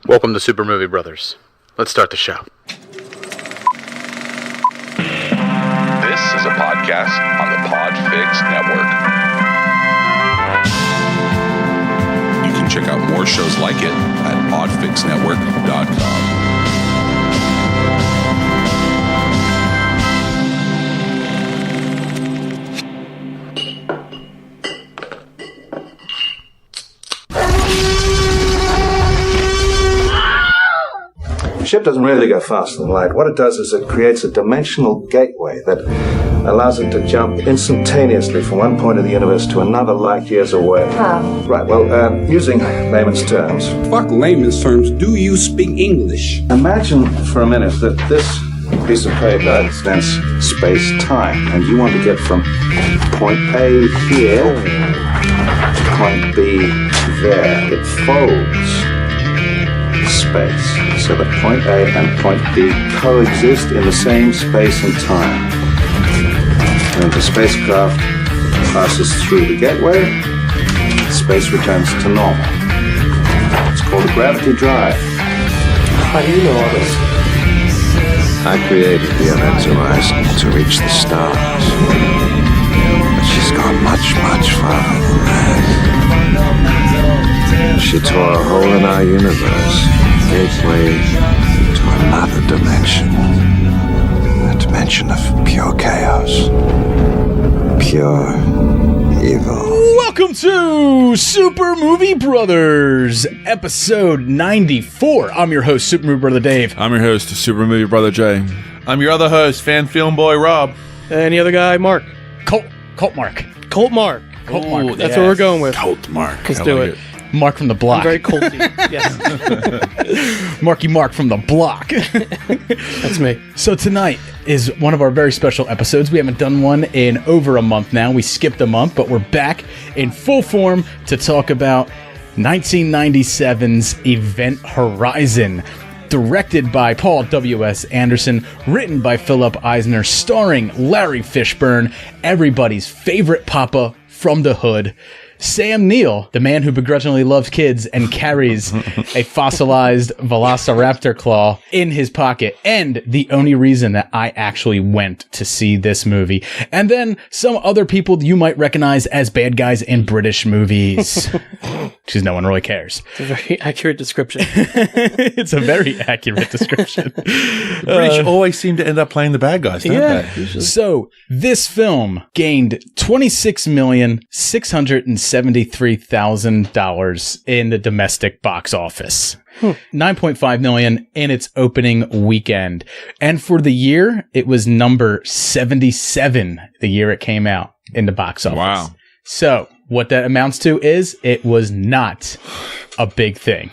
Welcome to Super Movie Brothers. Let's start the show. This is a podcast on the Podfix Network. You can check out more shows like it at podfixnetwork.com. The ship doesn't really go faster than light. What it does is it creates a dimensional gateway that allows it to jump instantaneously from one point of the universe to another light years away. How? Right, well, using layman's terms. Fuck layman's terms. Do you speak English? Imagine for a minute that this piece of paper represents space-time, and you want to get from point A here to point B there. It folds space, so that point A and point B coexist in the same space and time. When the spacecraft passes through the gateway, space returns to normal. It's called a gravity drive. How do you know all this? I created the Event Horizon to reach the stars. But she's gone much, much farther than that. She tore a hole in our universe, gateway to another dimension. A dimension of pure chaos. Pure evil. Welcome to Super Movie Brothers, episode 94. I'm your host, Super Movie Brother Dave. I'm your host, Super Movie Brother Jay. I'm your other host, Fan Film Boy Rob. And the other guy, Mark. Colt Mark. Colt Mark. Colt Mark. That's what we're going with. Colt Mark. Let's do it. Mark from the block. I'm very colty. Yes. Marky Mark from the block. That's me. So tonight is one of our very special episodes. We haven't done one in over a month now. We skipped a month, but we're back in full form to talk about 1997's Event Horizon. Directed by Paul W.S. Anderson, written by Philip Eisner, starring Larry Fishburne, everybody's favorite papa from the hood, Sam Neill, the man who begrudgingly loves kids and carries a fossilized velociraptor claw in his pocket, and the only reason that I actually went to see this movie. And then some other people you might recognize as bad guys in British movies. Because no one really cares. It's a very accurate description. It's a very accurate description. The British always seem to end up playing the bad guys, don't they? So this film gained $26,673,000 in the domestic box office. $9.5 million in its opening weekend. And for the year, it was number 77 the year it came out in the box office. Wow. So what that amounts to is it was not a big thing.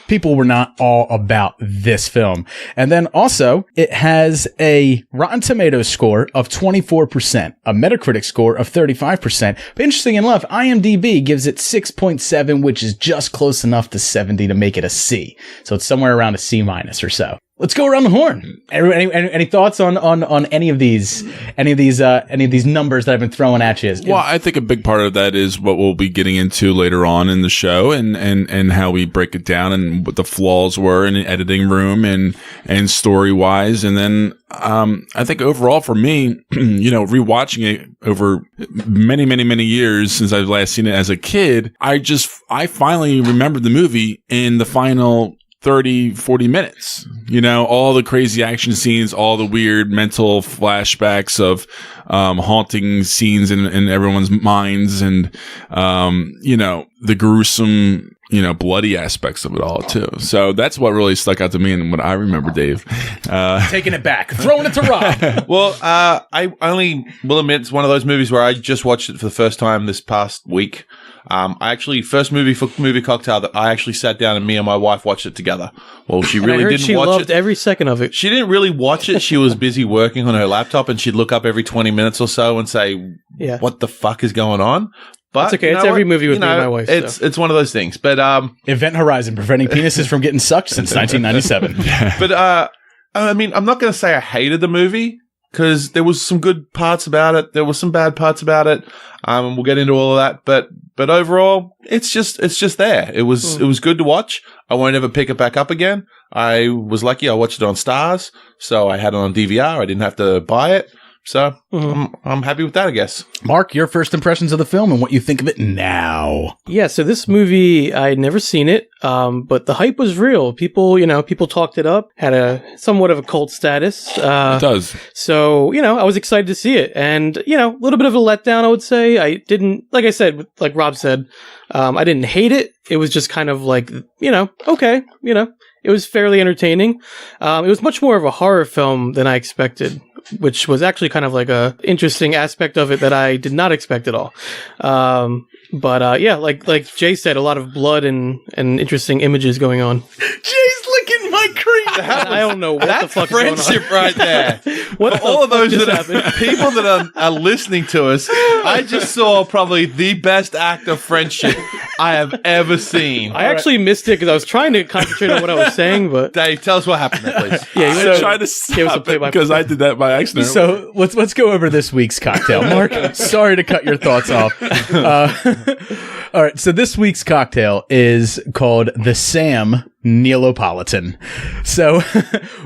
People were not all about this film. And then also, it has a Rotten Tomatoes score of 24%, a Metacritic score of 35%. But interesting enough, IMDb gives it 6.7, which is just close enough to 70 to make it a C. So it's somewhere around a C minus or so. Let's go around the horn. Any thoughts on any of these numbers that I've been throwing at you? Well, I think a big part of that is what we'll be getting into later on in the show, and how we break it down and what the flaws were in the editing room and story wise. And then I think overall for me, rewatching it over many, many, many years since I've last seen it as a kid, I finally remembered the movie in the final 30, 40 minutes, all the crazy action scenes, all the weird mental flashbacks of, haunting scenes in everyone's minds and, the gruesome, bloody aspects of it all too. So that's what really stuck out to me and what I remember, Dave. Taking it back, throwing it to Rob. Well, I only will admit it's one of those movies where I just watched it for the first time this past week. First movie for Movie Cocktail that I actually sat down and me and my wife watched it together. Well, she really didn't watch it. She loved every second of it. She didn't really watch it. She was busy working on her laptop, and she'd look up every 20 minutes or so and say, "What the fuck is going on?" But it's okay. It's every movie with me and my wife. It's one of those things. But Event Horizon, preventing penises from getting sucked since 1997. But I'm not going to say I hated the movie. because there was some good parts about it. There were some bad parts about it. And we'll get into all of that. But overall, it's just there. It was good to watch. I won't ever pick it back up again. I was lucky. I watched it on Stars, so I had it on DVR. I didn't have to buy it. So I'm happy with that, I guess. Mark, your first impressions of the film and what you think of it now. Yeah, so this movie, I'd never seen it, but the hype was real. People talked it up, had a somewhat of a cult status. It does. So, I was excited to see it. And, a little bit of a letdown, I would say. I didn't, like I said, like Rob said, I didn't hate it. It was just kind of like, okay, it was fairly entertaining. It was much more of a horror film than I expected, which was actually kind of like a interesting aspect of it that I did not expect at all. But yeah, like Jay said, a lot of blood and interesting images going on. Jay's licking my cream. I don't know what the fuck is going on. Friendship right there. What For all of those just that happened? people that are listening to us, I just saw probably the best act of friendship I have ever seen. I actually missed it because I was trying to concentrate on what I was saying, but Dave, tell us what happened there, please. yeah, I tried to stop it because I did that by accident. So let's go over this week's cocktail. Mark, sorry to cut your thoughts off. All right, so this week's cocktail is called the Sam Neapolitan. So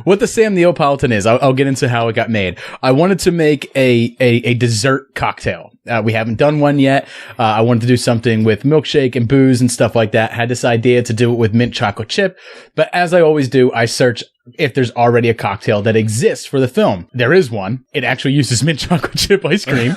what the Sam Neapolitan is, I'll get into how it got made. I wanted to make a dessert cocktail. We haven't done one yet. I wanted to do something with milkshake and booze and stuff like that. Had this idea to do it with mint chocolate chip. But as I always do, I search if there's already a cocktail that exists for the film. There is one. It actually uses mint chocolate chip ice cream,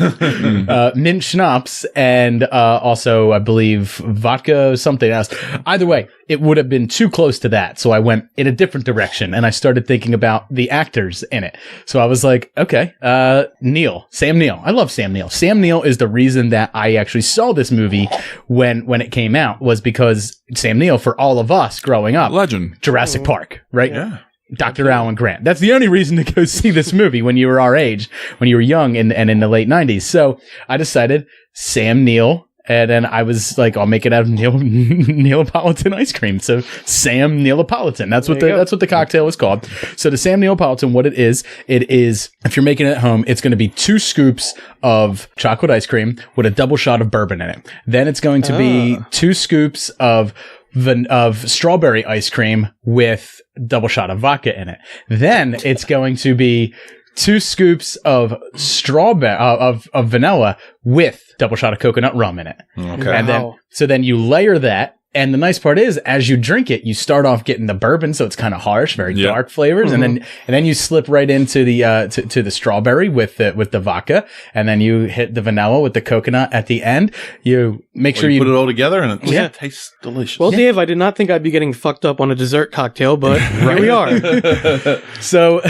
mint schnapps, and also, I believe, vodka, something else. Either way, it would have been too close to that. So I went in a different direction and I started thinking about the actors in it. So I was like, okay, Sam Neill. I love Sam Neill. Sam Neill is the reason that I actually saw this movie when it came out, was because Sam Neill, for all of us growing up, Legend. Jurassic Park, right? Yeah. Dr. Alan Grant. That's the only reason to go see this movie when you were our age, when you were young and in the late 90s. So I decided Sam Neill, and then I was like, I'll make it out of Neapolitan ice cream. So Sam Neapolitan. That's what the cocktail is called. So the Sam Neapolitan, what it is, if you're making it at home, it's going to be 2 scoops of chocolate ice cream with a double shot of bourbon in it. Then it's going to be 2 scoops of strawberry ice cream with double shot of vodka in it. Then it's going to be 2 scoops of strawberry of vanilla with double shot of coconut rum in it. Okay. And then you layer that. And the nice part is, as you drink it, you start off getting the bourbon, so it's kind of harsh, very dark flavors, and then you slip right into the to the strawberry with the vodka, and then you hit the vanilla with the coconut at the end. You make sure you put it all together, and it tastes delicious. well, Dave, I did not think I'd be getting fucked up on a dessert cocktail, but here we are. So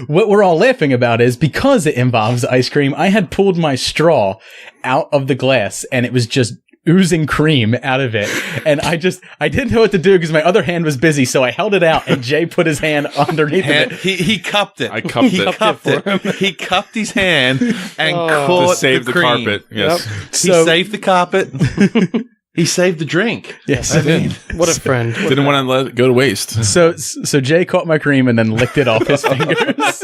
what we're all laughing about is, because it involves ice cream, I had pulled my straw out of the glass, and it was just oozing cream out of it, and I didn't know what to do because my other hand was busy, so I held it out and Jay put his hand underneath it. He cupped it. I cupped He it. cupped it. He cupped his hand and caught To save the cream. carpet. Yes. He saved the carpet. He saved the drink. Yes, I did. What a friend. Didn't want to let it go to waste. So Jay caught my cream and then licked it off his fingers.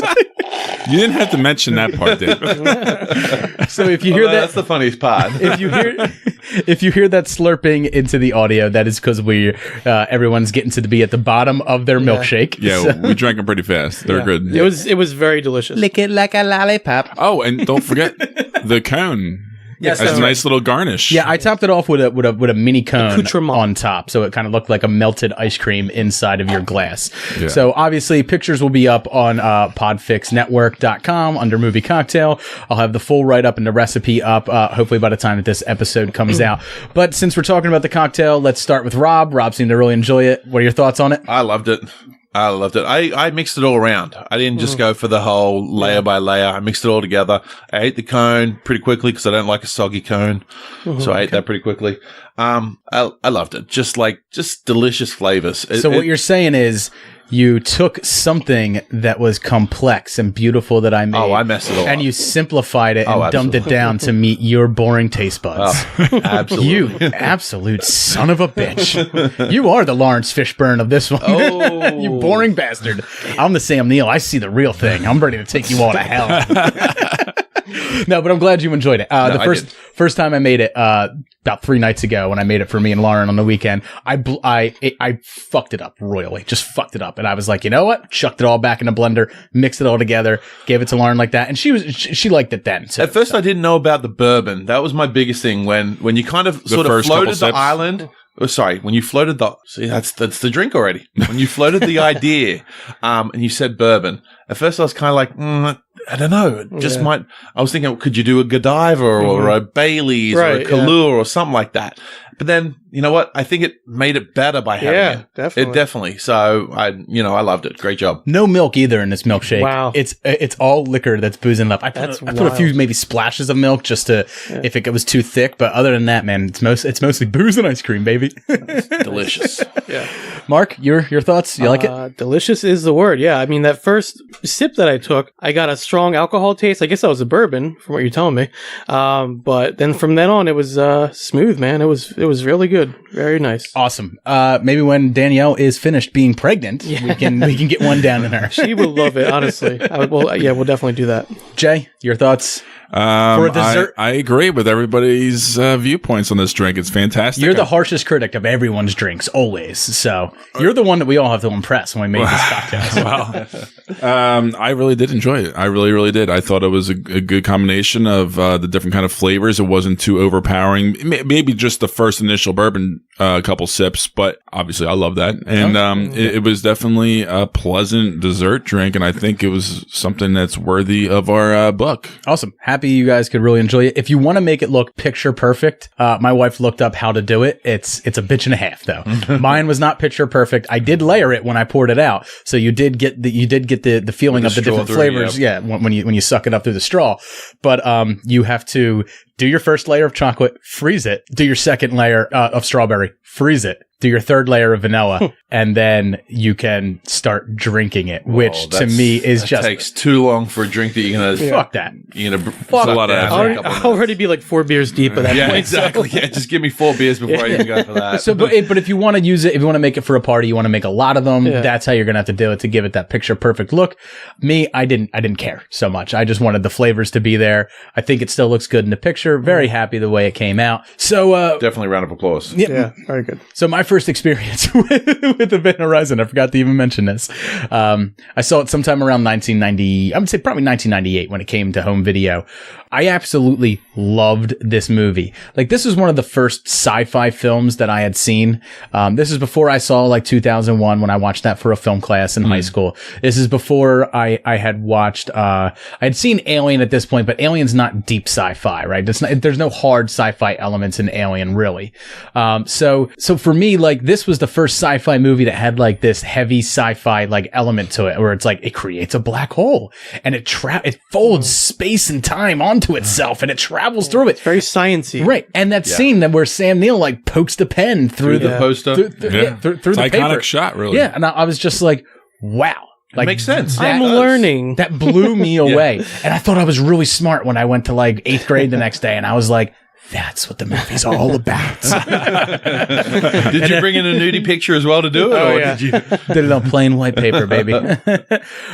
You didn't have to mention that part, Dave. So if you hear That's the funniest part. if you hear that slurping into the audio, that is because everyone's getting to be at the bottom of their milkshake. Yeah, we drank them pretty fast. They're good. It was very delicious. Lick it like a lollipop. Oh, and don't forget the cone. Yes, as that's a nice little garnish. Yeah, I topped it off with a mini cone Accoutrement. on top, so it kind of looked like a melted ice cream inside of your glass. Yeah. So obviously, pictures will be up on podfixnetwork.com under Movie Cocktail. I'll have the full write-up and the recipe up, hopefully by the time that this episode comes out. But since we're talking about the cocktail, let's start with Rob. Rob seemed to really enjoy it. What are your thoughts on it? I loved it. I mixed it all around. I didn't just go for the whole layer by layer. I mixed it all together. I ate the cone pretty quickly because I don't like a soggy cone. So I ate that pretty quickly. I loved it. Just delicious flavors. So what you're saying is You took something that was complex and beautiful that I made. Oh, I messed it all and up. you simplified it and Oh, dumbed it down to meet your boring taste buds. Absolutely. You absolute son of a bitch. You are the Lawrence Fishburne of this one. Oh. You boring bastard. I'm the Sam Neill. I see the real thing. I'm ready to take you all to hell. No, but I'm glad you enjoyed it. The first time I made it, about 3 nights ago when I made it for me and Lauren on the weekend, I fucked it up royally. Just fucked it up. And I was like, you know what? Chucked it all back in a blender, mixed it all together, gave it to Lauren like that. And she liked it then. So, At first, I didn't know about the bourbon. That was my biggest thing when you kind of sort of first couple floated the sips. island. Oh, sorry, when you floated that's the drink already. When you floated the idea, and you said bourbon, at first I was kind of like, I don't know. It just might. I was thinking, could you do a Godiva or a Bailey's or a Kahlua or something like that? But then, you know what? I think it made it better by having it. Definitely. It definitely. So I loved it. Great job. no milk either in this milkshake. Wow. It's all liquor that's boozing it up. I put a few maybe splashes of milk just to if it was too thick, but other than that, man, it's mostly booze and ice cream, baby. Delicious. Mark, your thoughts? You like it? Delicious is the word. Yeah. I mean, that first sip that I took, I got a strong alcohol taste. I guess that was a bourbon from what you're telling me. But then from then on, it was smooth, man. It was really good. Very nice. Awesome. Maybe when Danielle is finished being pregnant, we can get one down in her. She would love it, honestly. We'll definitely do that. Jay, your thoughts? For a dessert? I agree with everybody's viewpoints on this drink. It's fantastic. You're the harshest critic of everyone's drinks, always. So you're the one that we all have to impress when we make this cocktail. I really did enjoy it. I really, really did. I thought it was a good combination of the different kind of flavors. It wasn't too overpowering. Maybe just the first initial bourbon couple sips, but obviously I love that. And it was definitely a pleasant dessert drink, and I think it was something that's worthy of our book. Awesome. Happy you guys could really enjoy it. If you want to make it look picture perfect, my wife looked up how to do it. It's a bitch and a half though. Mine was not picture perfect. I did layer it when I poured it out. So you did get the feeling of the different flavors. Yeah. When you suck it up through the straw, but you have to do your first layer of chocolate, freeze it, do your second layer of strawberry, freeze it, do your third layer of vanilla, and then you can start drinking it, which to me is that just takes too long for a drink that you're gonna fuck that. You're gonna Fuck a lot that. of I'll already be like 4 beers deep at that yeah, point. exactly. Yeah, just give me 4 beers before I even go for that. So, but if you want to use it, if you want to make it for a party, you want to make a lot of them. That's how you're gonna have to do it to give it that picture perfect look. Me, I didn't care so much. I just wanted the flavors to be there. I think it still looks good in the picture. Very happy the way it came out. So, definitely a round of applause. Yeah, very good. So my first experience with Event Horizon, I forgot to even mention this. I saw it sometime around 1990. I would say probably 1998 when it came to home video. I absolutely loved this movie. Like, this was one of the first sci-fi films that I had seen. This is before I saw like 2001 when I watched that for a film class in high school. This is before I had watched, I had seen Alien at this point, but Alien's not deep sci-fi, right? There's no hard sci-fi elements in Alien, really. So for me, like, this was the first sci-fi movie that had like this heavy sci-fi like element to it, where it's like, it creates a black hole and it folds space and time onto itself and it travels through it. Very sciencey. Right. And that scene that where Sam Neill like pokes the pen through the poster. through It's the iconic paper. shot, really. Yeah. And I was just like, wow. Like, makes sense. I'm It does. learning. that blew me away. And I thought I was really smart when I went to like 8th grade the next day and I was like, that's what the movie's all about. Did you bring in a nudie picture as well to do it? Oh, or yeah. did you? Did it on plain white paper, baby.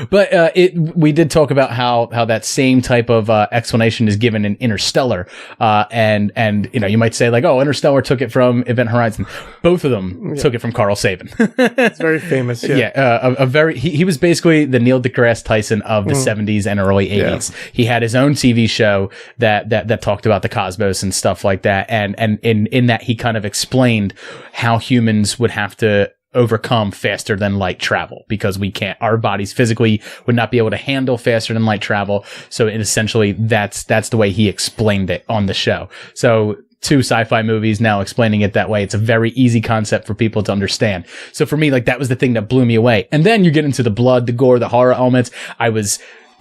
But we did talk about how that same type of explanation is given in Interstellar, and you know, you might say like, oh, Interstellar took it from Event Horizon. Both of them took it from Carl Sagan. It's very famous. Yeah. He was basically the Neil deGrasse Tyson of the 70s and early 80s. He had his own TV show that talked about the cosmos and stuff like that, and in that he kind of explained how humans would have to overcome faster than light travel because our bodies physically would not be able to handle faster than light travel. So essentially that's the way he explained it on the show. So 2 sci-fi movies now explaining it that way. It's a very easy concept for people to understand. So for me, like, that was the thing that blew me away. And then you get into the blood, the gore, the horror elements.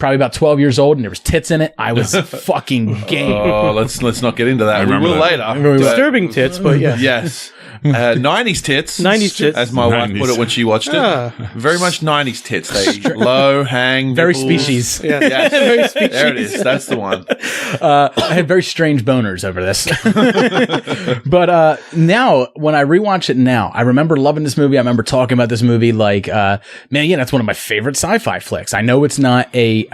probably about 12 years old, and there was tits in it, I was fucking game. Oh, let's not get into that. We remember will that. later. Disturbing tits, but yeah. Yes. 90s tits. 90s tits. As my wife 90s. put it when she watched it. Ah. Very much 90s tits. They low, hang. Very nipples. species. Yeah. Yes. Very species. There it is. That's the one. I had very strange boners over this. But now, when I rewatch it now, I remember loving this movie. I remember talking about this movie like, man, yeah, that's one of my favorite sci-fi flicks. I know it's not a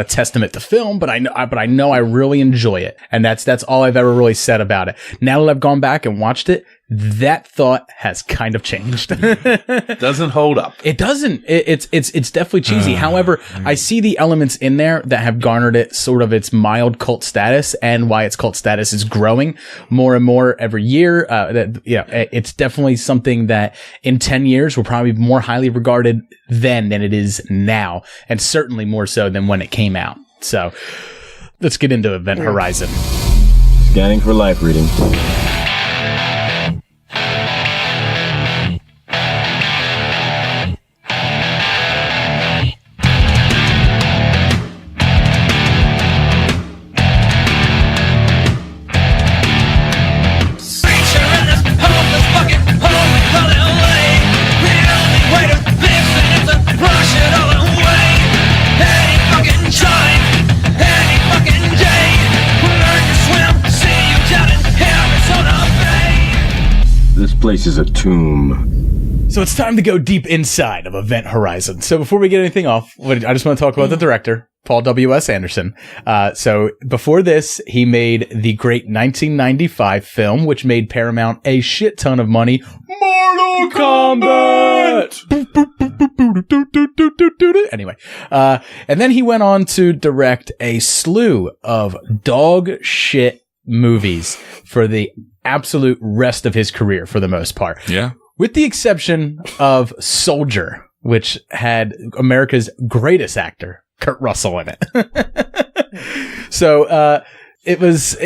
testament to film, but I know I really enjoy it. And that's all I've ever really said about it. Now that I've gone back and watched it, that thought has kind of changed. Doesn't hold up. It doesn't. It's definitely cheesy. However, I see the elements in there that have garnered it sort of its mild cult status, and why its cult status is growing more and more every year. It's definitely something that in 10 years will probably be more highly regarded then than it is now, and certainly more so than when it came out. So let's get into Event Horizon. Scanning for life reading. This place is a tomb. So it's time to go deep inside of Event Horizon. So before we get anything off, I just want to talk about the director, Paul W.S. Anderson. So before this, he made the great 1995 film, which made Paramount a shit ton of money, Mortal Kombat! Anyway, and then he went on to direct a slew of dog shit movies for the absolute rest of his career, for the most part. Yeah. With the exception of Soldier, which had America's greatest actor, Kurt Russell, in it. So it was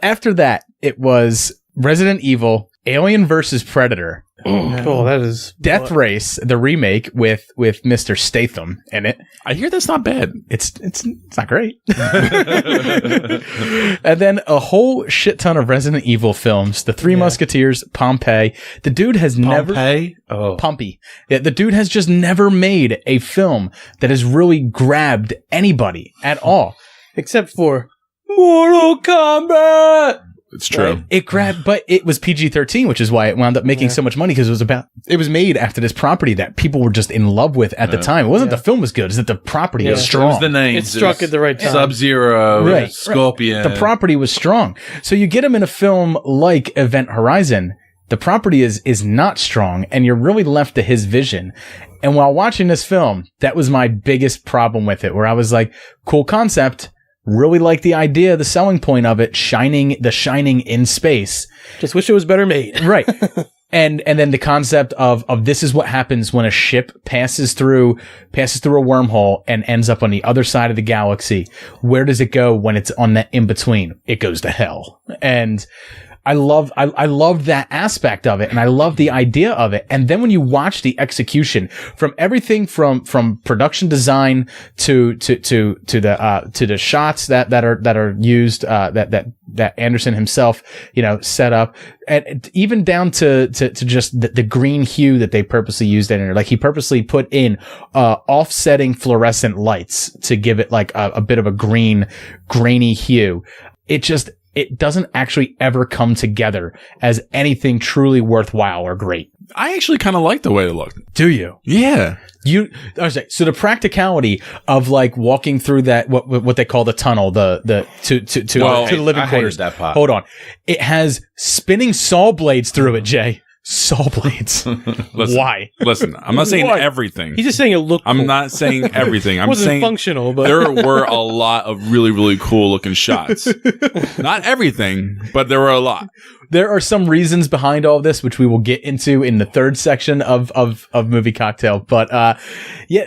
after that, it was Resident Evil, Alien vs. Predator, Oh, that is Death Race, the remake with Mr. Statham in it. I hear that's not bad. It's not great. And then a whole shit ton of Resident Evil films, The Three Musketeers, Pompeii. The dude has never Pompey. Yeah, the dude has just never made a film that has really grabbed anybody at all. except for Mortal Kombat. It's true. Right? It grabbed, but it was PG-13, which is why it wound up making so much money, because it was made after this property that people were just in love with at the time. It wasn't the film was good; it's that the property was strong. It was the names. It struck at the right time. Sub-Zero, Right. Scorpion. The property was strong. So you get him in a film like Event Horizon, the property is not strong, and you're really left to his vision. And while watching this film, that was my biggest problem with it, where I was like, cool concept. Really like the idea, the selling point of it, shining in space. Just wish it was better made. Right. And then the concept of this is what happens when a ship passes through a wormhole and ends up on the other side of the galaxy. Where does it go when it's on that in between? It goes to hell. And I love that aspect of it, and I love the idea of it. And then when you watch the execution, from everything from production design to the shots that are used, that Anderson himself, set up, and even down to just the green hue that they purposely used in it. Like, he purposely put in offsetting fluorescent lights to give it like a bit of a grainy hue. It doesn't actually ever come together as anything truly worthwhile or great. I actually kind of like the way it looked. Do you? Yeah. So the practicality of like walking through that, what they call the tunnel, to the living I hated quarters. that part. Hold on. It has spinning saw blades through it, Jay. Saw blades. Listen, Why? Listen, I'm not saying Why? everything. He's just saying it looked I'm cool. not saying everything. It I'm wasn't saying functional, but there were a lot of really, really cool looking shots. Not everything, but there were a lot. There are some reasons behind all of this, which we will get into in the third section of Movie Cocktail. But,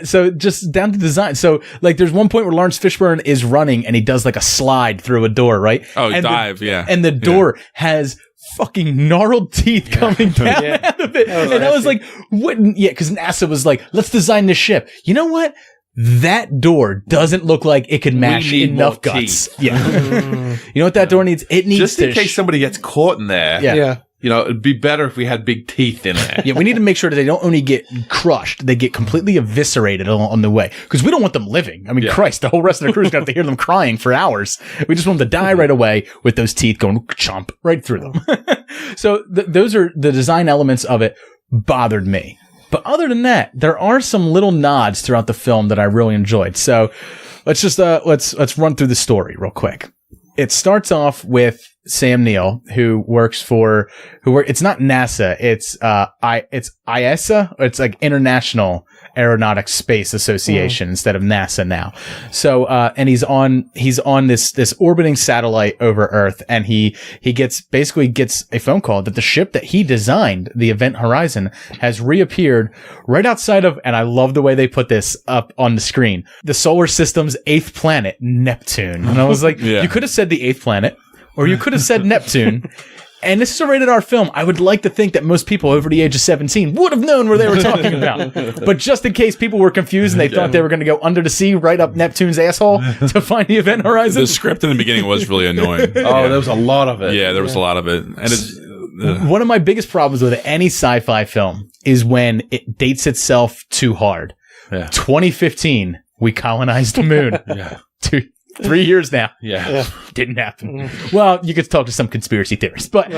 so just down to design. So, like, there's one point where Lawrence Fishburne is running and he does like a slide through a door, right? Oh, and dive, yeah. And the door has fucking gnarled teeth coming down out of it. And I was like, what? Yeah, because NASA was like, let's design this ship. You know what? That door doesn't look like it could mash need enough more guts. teeth. Yeah. You know what that door needs? It needs Just to in case somebody gets caught in there. Yeah. Yeah. You know, it'd be better if we had big teeth in there. Yeah, we need to make sure that they don't only get crushed, they get completely eviscerated on the way. Because we don't want them living. I mean, Christ, the whole rest of the crew's going to have to hear them crying for hours. We just want them to die right away with those teeth going chomp right through them. So those are the design elements of it bothered me. But other than that, there are some little nods throughout the film that I really enjoyed. So let's just let's run through the story real quick. It starts off with Sam Neill, who works for it's not NASA, it's IASA, or it's like International Aeronautics Space Association instead of NASA now. So and he's on this orbiting satellite over Earth, and he basically gets a phone call that the ship that he designed, the Event Horizon, has reappeared right outside of, and I love the way they put this up on the screen, the solar system's 8th planet, Neptune. And I was like, you could have said the 8th planet, or you could have said Neptune. And this is a rated R film. I would like to think that most people over the age of 17 would have known where they were talking about. But just in case people were confused and they thought they were going to go under the sea right up Neptune's asshole to find the Event Horizon. The script in the beginning was really annoying. Oh, there was a lot of it. Yeah, there was a lot of it. And it's one of my biggest problems with any sci-fi film is when it dates itself too hard. Yeah. 2015, we colonized the moon. 3 years now. Yeah. Didn't happen. Well, you could talk to some conspiracy theorists, but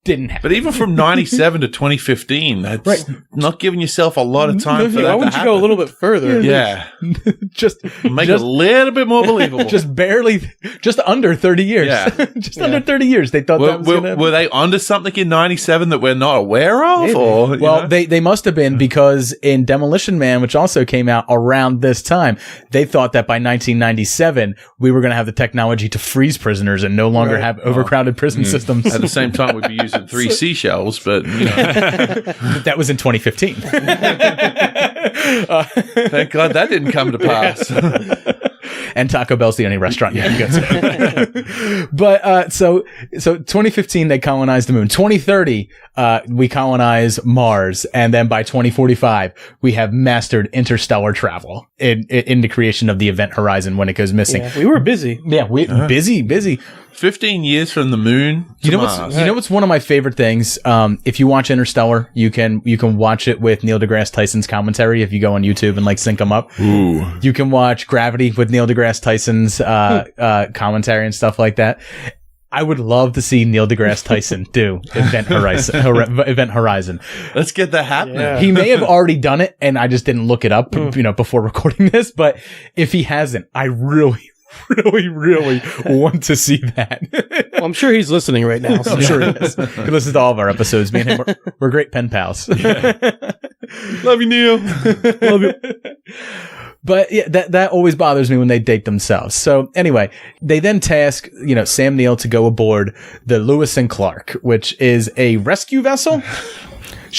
didn't happen. But even from 97 to 2015, that's not giving yourself a lot of time for that. Why wouldn't you go a little bit further? Yeah. just Make it a little bit more believable. just under 30 years. Yeah. Just under 30 years. They thought that was going to happen. Were they onto something in 97 that we're not aware of? Maybe. Or, you know? They must have been, because in Demolition Man, which also came out around this time, they thought that by 1997, we were going to have the technology to freeze prisoners and no longer have overcrowded prison systems. At the same time, we'd be using 3 seashells, but you know. That was in 2015. Thank God that didn't come to pass. And Taco Bell's the only restaurant you can go to. But so 2015 they colonized the moon. 2030 we colonize Mars, and then by 2045 we have mastered interstellar travel in the creation of the Event Horizon when it goes missing. Yeah, we were busy. Yeah, busy. 15 years from the moon to Mars. You know what's one of my favorite things? If you watch Interstellar, you can watch it with Neil deGrasse Tyson's commentary. If you go on YouTube and like sync them up, you can watch Gravity with Neil deGrasse Tyson's commentary and stuff like that. I would love to see Neil deGrasse Tyson do Event Horizon. Let's get that happening. Yeah. He may have already done it, and I just didn't look it up, before recording this. But if he hasn't, I really want to see that. Well, I'm sure he's listening right now. So. I'm sure he is. He listens to all of our episodes. Me and him, we're great pen pals. Love you, Neil. Love you. But yeah, that always bothers me when they date themselves. So anyway, they then task, Sam Neill to go aboard the Lewis and Clark, which is a rescue vessel.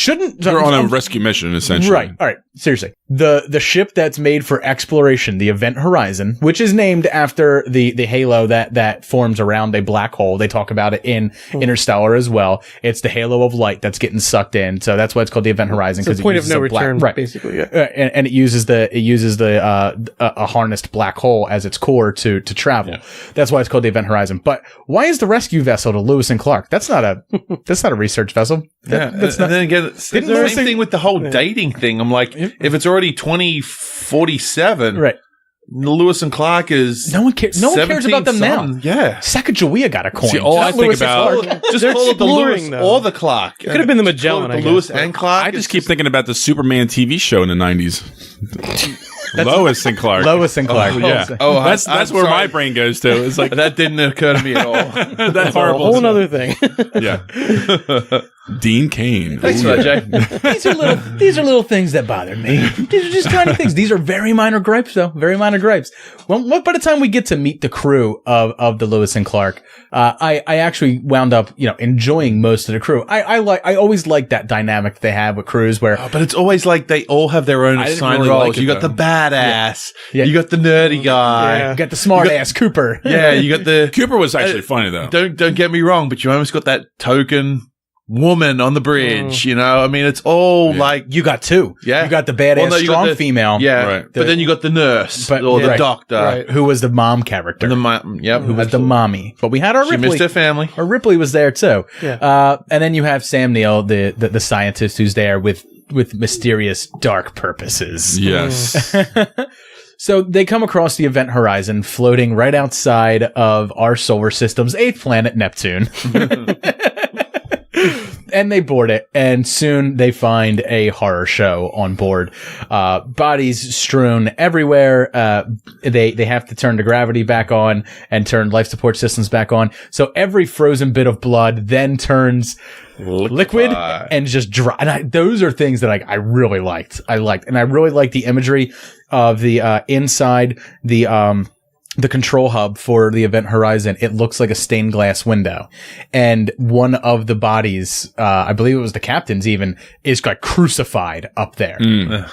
They're on a rescue mission, essentially. Right. All right. Seriously. The ship that's made for exploration, the Event Horizon, which is named after the halo that forms around a black hole. They talk about it in Interstellar as well. It's the halo of light that's getting sucked in. So that's why it's called the Event Horizon. It's a point of no return, basically. Yeah. And it uses a harnessed black hole as its core to travel. Yeah. That's why it's called the Event Horizon. But why is the rescue vessel to Lewis and Clark? That's not a research vessel. That's not. And then again, it's the same thing with the whole dating thing. I'm like, if it's already 2047, right? Lewis and Clark is no one cares about them now. Yeah, Sacagawea got a coin. See, all I think about just call it the Lewis or the Clark. It could have been the Magellan. The Lewis and Clark. I just keep thinking about the Superman TV show in the 90s. Lois and Clark. Lois and Clark. That's where my brain goes to. It's like that didn't occur to me at all. That's a whole other thing. Yeah. Dean Cain. Thanks for that, Jay. These are little things that bother me. These are just tiny things. These are very minor gripes, though. Very minor gripes. Well, by the time we get to meet the crew of the Lewis and Clark, I actually wound up, enjoying most of the crew. I always like that dynamic that they have with crews where, but it's always like they all have their own assigned roles. You got the badass, you got the nerdy guy, you got the smart ass Cooper. Yeah, you got the Cooper was actually funny though. Don't get me wrong, but you almost got that token woman on the bridge. You know, I mean, it's all like You got two. Yeah. You got the badass Well, no, you got strong the- female. yeah, Right. but then you got the nurse But- or the right. doctor, Right. Who was the mom character. who was the mommy. But we had our She Ripley. missed her family. Or Ripley was there too. Yeah. And then you have Sam Neill, the scientist who's there with mysterious dark purposes. Yes. So they come across the Event Horizon floating right outside of our solar system's 8th planet, Neptune. And they board it, and soon they find a horror show on board. Bodies strewn everywhere. They have to turn the gravity back on and turn life support systems back on. So every frozen bit of blood then turns liquid and just dry. And those are things that I really liked. And I really liked the imagery of the inside the control hub for the Event Horizon. It looks like a stained glass window, and one of the bodies, I believe it was the captain's, even is like crucified up there.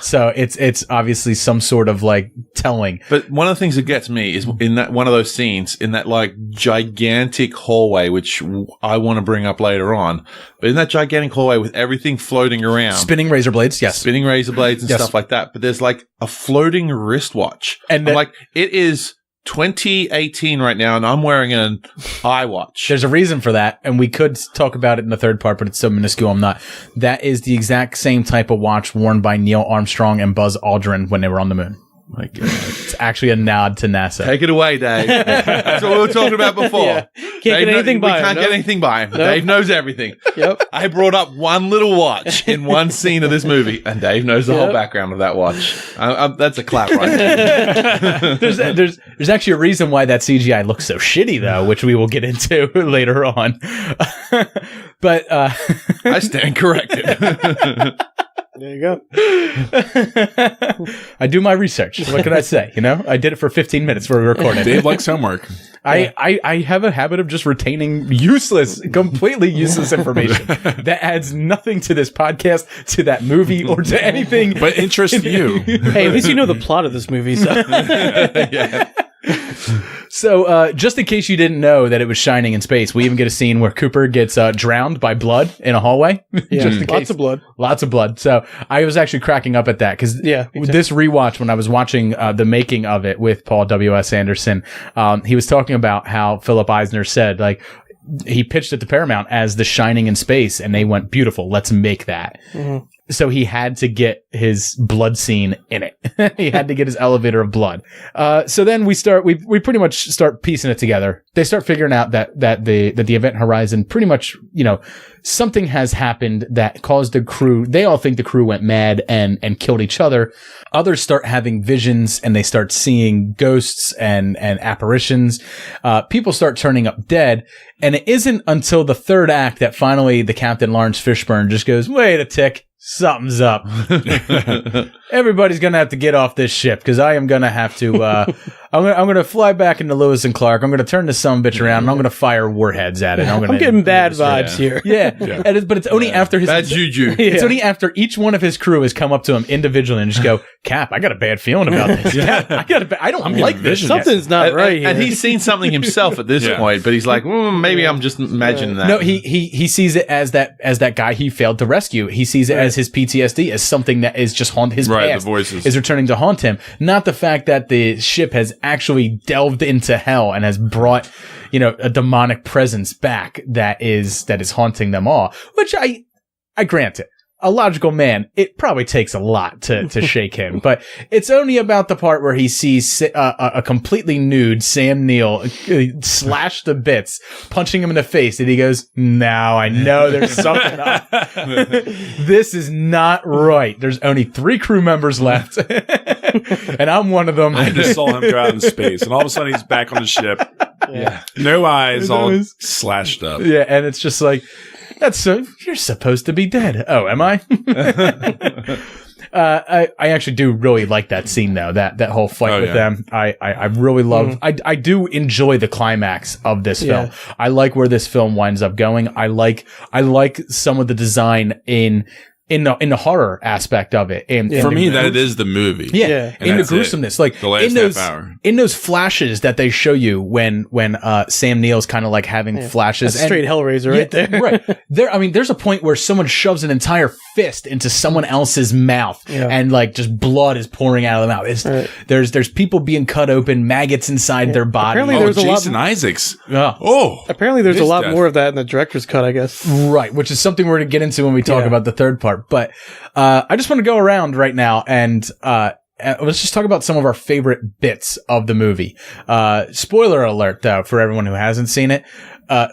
So it's obviously some sort of like telling. But one of the things that gets me is in that one of those scenes in that like gigantic hallway, which I want to bring up later on. But in that gigantic hallway with everything floating around, Spinning razor blades, yes. spinning razor blades and Yes. stuff like that. But there's like a floating wristwatch, And I'm like, it is 2018 right now, and I'm wearing an iWatch. There's a reason for that, and we could talk about it in the third part, but it's so minuscule I'm not. That is the exact same type of watch worn by Neil Armstrong and Buzz Aldrin when they were on the moon. My God. It's actually a nod to NASA. Take it away, Dave. That's what we were talking about before. Yeah. Can't get anything by We him, can't no? get anything by him. Dave knows everything. Yep. I brought up one little watch in one scene of this movie, and Dave knows the whole background of that watch. That's a clap right there. There's actually a reason why that CGI looks so shitty, though, which we will get into later on. But I stand corrected. There you go. I do my research. What can I say? You know, I did it for 15 minutes before we recorded. Dave likes homework. I have a habit of just retaining completely useless information that adds nothing to this podcast, to that movie, or to anything. But interests you. Hey, at least you know the plot of this movie. So. Yeah. So, just in case you didn't know that it was Shining in space, we even get a scene where Cooper gets drowned by blood in a hallway. Yeah, Just in lots case. of blood. Lots of blood. So I was actually cracking up at that because Yeah, me too. this rewatch, when I was watching the making of it with Paul W.S. Anderson, he was talking about how Philip Eisner said, like, he pitched it to Paramount as The Shining in space, and they went, beautiful, let's make that. Mm-hmm. So he had to get his blood scene in it. He had to get his elevator of blood. So then we pretty much start piecing it together. They start figuring out that the Event Horizon pretty much, you know, something has happened that caused the crew. They all think the crew went mad and killed each other. Others start having visions, and they start seeing ghosts and apparitions. People start turning up dead. And it isn't until the third act that finally the Captain Lawrence Fishburne just goes, wait a tick. Something's up. Everybody's gonna have to get off this ship because I am gonna have to. I'm gonna fly back into Lewis and Clark. I'm gonna turn this sumbitch around, and I'm gonna fire warheads at it. I'm getting bad vibes here. Yeah, but it's only after his Bad juju. It's only after each one of his crew has come up to him individually and just go, Cap, I got a bad feeling about this. Cap, I don't like this. Something's not right here. And he's seen something himself at this point, but he's like, maybe I'm just imagining that. No, he sees it as that guy he failed to rescue. He sees it as his PTSD, as something that is just his Right, the past voices. is returning to haunt him. Not the fact that the ship has actually delved into hell and has brought, you know, a demonic presence back that is haunting them all. Which I grant it. A logical man, it probably takes a lot to shake him, but it's only about the part where he sees a completely nude Sam Neill slashed to bits, punching him in the face, and he goes, now I know there's something up. This is not right. There's only 3 crew members left, and I'm one of them. I just saw him go out in space, and all of a sudden he's back on the ship. Yeah. No eyes, No all eyes. slashed up. Yeah, and it's just like, you're supposed to be dead. Oh, am I? I actually do really like that scene though. That whole fight with them. I really love. I do enjoy the climax of this film. I like where this film winds up going. I like some of the design in in the horror aspect of it. And For me, that it is the movie. Yeah, And in the that's it. gruesomeness, like The last in those half hour. in those flashes that they show you when Sam Neill's kind of like having flashes, That's straight Hellraiser right there. right there. I mean, there's a point where someone shoves an entire fist into someone else's mouth, and like just blood is pouring out of the mouth. There's people being cut open, maggots inside their body. Apparently there's a lot- Jason Isaacs. Yeah. Oh, Apparently, there's a This lot death. more of that in the director's cut, I guess. Right, which is something we're going to get into when we talk about the third part. But I just want to go around right now and let's just talk about some of our favorite bits of the movie. Spoiler alert, though, for everyone who hasn't seen it.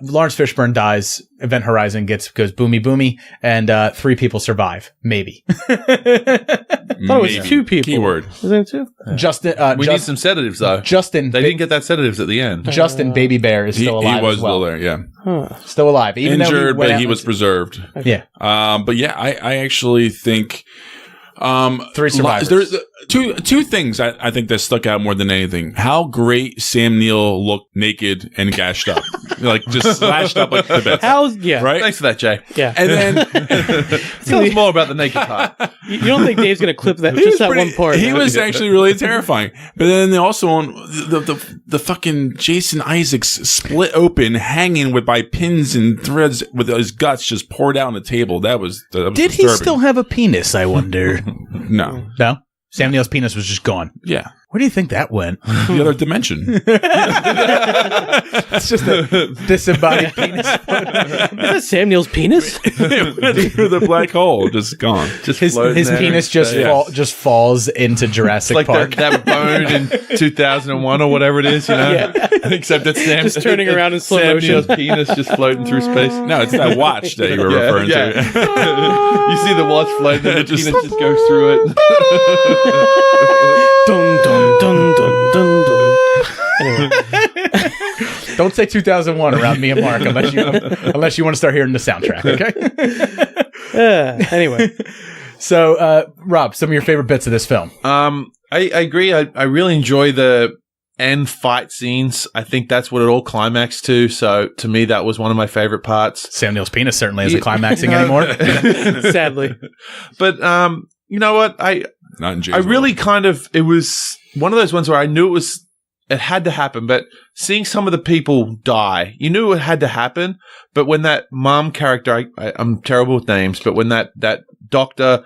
Lawrence Fishburne dies. Event Horizon goes boomy boomy, and 3 people survive. Maybe. I thought it was 2 people. Keyword. Was it 2? Justin. We need some sedatives, though. Justin. They didn't get that sedatives at the end. Justin Baby Bear is still alive. He was as well. still there, yeah. Still alive. Even though Injured, went but out he was preserved. Yeah. But yeah, I actually think 3 survivors. There's two things I think that stuck out more than anything. How great Sam Neill looked naked and gashed up, like just slashed up like the best. Right? Thanks for that, Jay. Yeah. And then tell us more about the naked part. You don't think Dave's going to clip that? He Just was that pretty- one part. He right? was actually really terrifying. But then also on the fucking Jason Isaacs split open, hanging by pins and threads with his guts just poured out on the table. That was Did he disturbing. still have a penis, I wonder? No. No? Sam Neill's penis was just gone. Yeah. Where do you think that went? The other dimension. It's just a disembodied penis. Is that Sam Neill's penis? The black hole just gone. Just His penis just falls into Jurassic like Park. that bone in 2001 or whatever it is, you know? Yeah. Except it's Sam. Just turning around in slow Sam motion. Neill's penis just floating through space. No, it's that watch that you were referring to. You see the watch floating and the penis just goes through it. Dun, dun, dun, dun, dun, dun. Anyway. Don't say 2001 around me and Mark unless you want to start hearing the soundtrack, okay? Anyway. So, Rob, some of your favorite bits of this film. I agree. I really enjoy the end fight scenes. I think that's what it all climaxed to. So to me, that was one of my favorite parts. Sam Neill's penis certainly isn't climaxing anymore. Sadly. But you know what? Not in Jay's I really world. kind of, it was one of those ones where I knew it had to happen, but seeing some of the people die, you knew it had to happen. But when that mom character, I'm terrible with names, but when that doctor,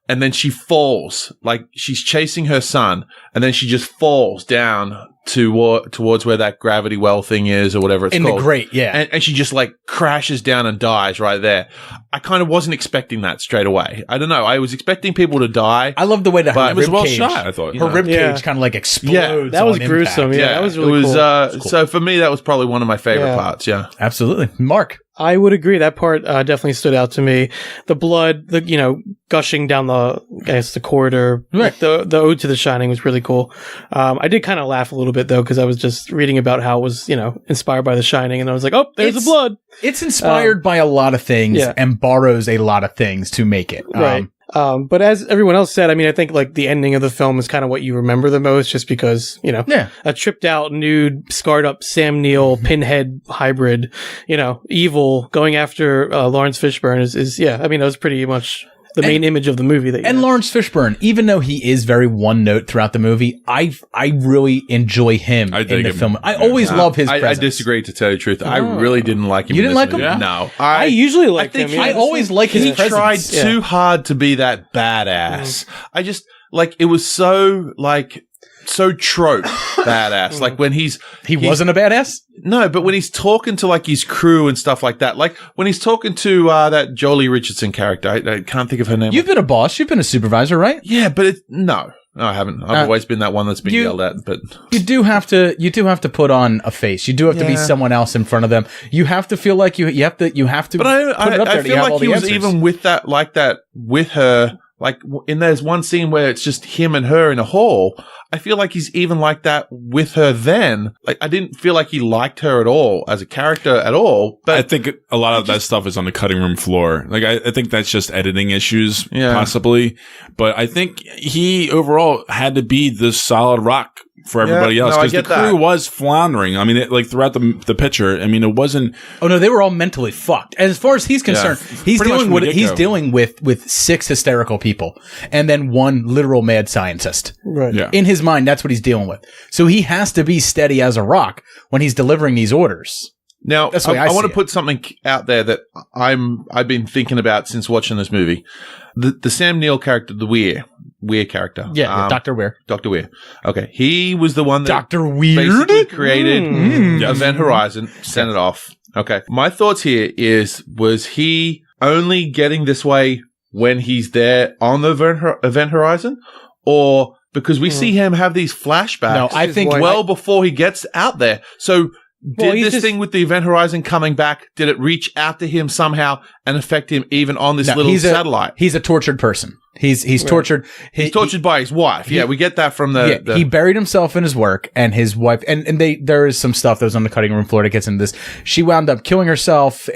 and then she falls, like she's chasing her son, and then she just falls down towards where that gravity well thing is, or whatever it's In called. the grate, yeah. And she just like crashes down and dies right there. I kind of wasn't expecting that straight away. I don't know. I was expecting people to die. I love the way that But her it was rib well cage, shot, I thought. her rib Yeah. cage kind of like explodes. Yeah, that was on gruesome. impact. Yeah, that was really cool. So for me, that was probably one of my favorite Yeah. parts. Yeah. Absolutely. Mark. I would agree. That part definitely stood out to me. The blood, gushing down the corridor. Right. The ode to The Shining was really cool. I did kind of laugh a little bit though, because I was just reading about how it was, inspired by The Shining, and I was like, oh, there's the blood. It's inspired by a lot of things yeah. and borrows a lot of things to make it. Right. But as everyone else said, I mean, I think like the ending of the film is kind of what you remember the most, just because, a tripped out, nude, scarred up Sam Neill, Pinhead hybrid, evil going after Lawrence Fishburne is I mean, that was pretty much the main image of the movie. And Lawrence Fishburne, even though he is very one note throughout the movie, I really enjoy him in the film. I always love his I presence. disagree, to tell you the truth. I really didn't like him. You in didn't this like him? movie. Yeah. No. I usually like him. I always like his He presence. tried Yeah. too hard to be that badass. I just, it was so trope badass. Like when he wasn't a badass? No, but when he's talking to his crew and stuff like that, like when he's talking to that Jolie Richardson character, I can't think of her name. You've been a boss. You've been a supervisor, right? Yeah, but no, I haven't. I've always been that one that's been yelled at. But you do have to put on a face. You do have to be someone else in front of them. You have to feel like you have to. But I feel like he was even with that with her. Like there's one scene where it's just him and her in a hall. I feel like he's even like that with her then. Like I didn't feel like he liked her at all as a character at all. But I think a lot of that stuff is on the cutting room floor. Like I think that's just editing issues, possibly. But I think he overall had to be the solid rock for everybody Yeah, else no, I because the get that. crew was floundering. I mean, like throughout the picture. I mean, it wasn't. Oh no, they were all mentally fucked. As far as he's concerned, he's Pretty much dealing from with the he's get-go. dealing with 6 hysterical people and then 1 literal mad scientist. Right. Yeah. In his mind, that's what he's dealing with. So he has to be steady as a rock when he's delivering these orders. Now, That's the way I I want see to it. put something out there that I've been thinking about since watching this movie. The Sam Neill character, the Weir character. Yeah, Dr. Weir. Dr. Weir. Okay. He was the one that Dr. Weird? basically created Mm. Event Horizon, sent it off. Okay. My thoughts here was he only getting this way when he's there on the Event Horizon? Or because we see him have these flashbacks No, I think well before he gets out there. So Well, did he's this just- thing with the Event Horizon coming back, did it reach out to him somehow and affect him even on this No, little he's satellite? He's a tortured person. He's tortured. He's tortured by his wife. Yeah, we get that from the... He buried himself in his work, and his wife, and there is some stuff that was on the cutting room floor that gets into this. She wound up killing herself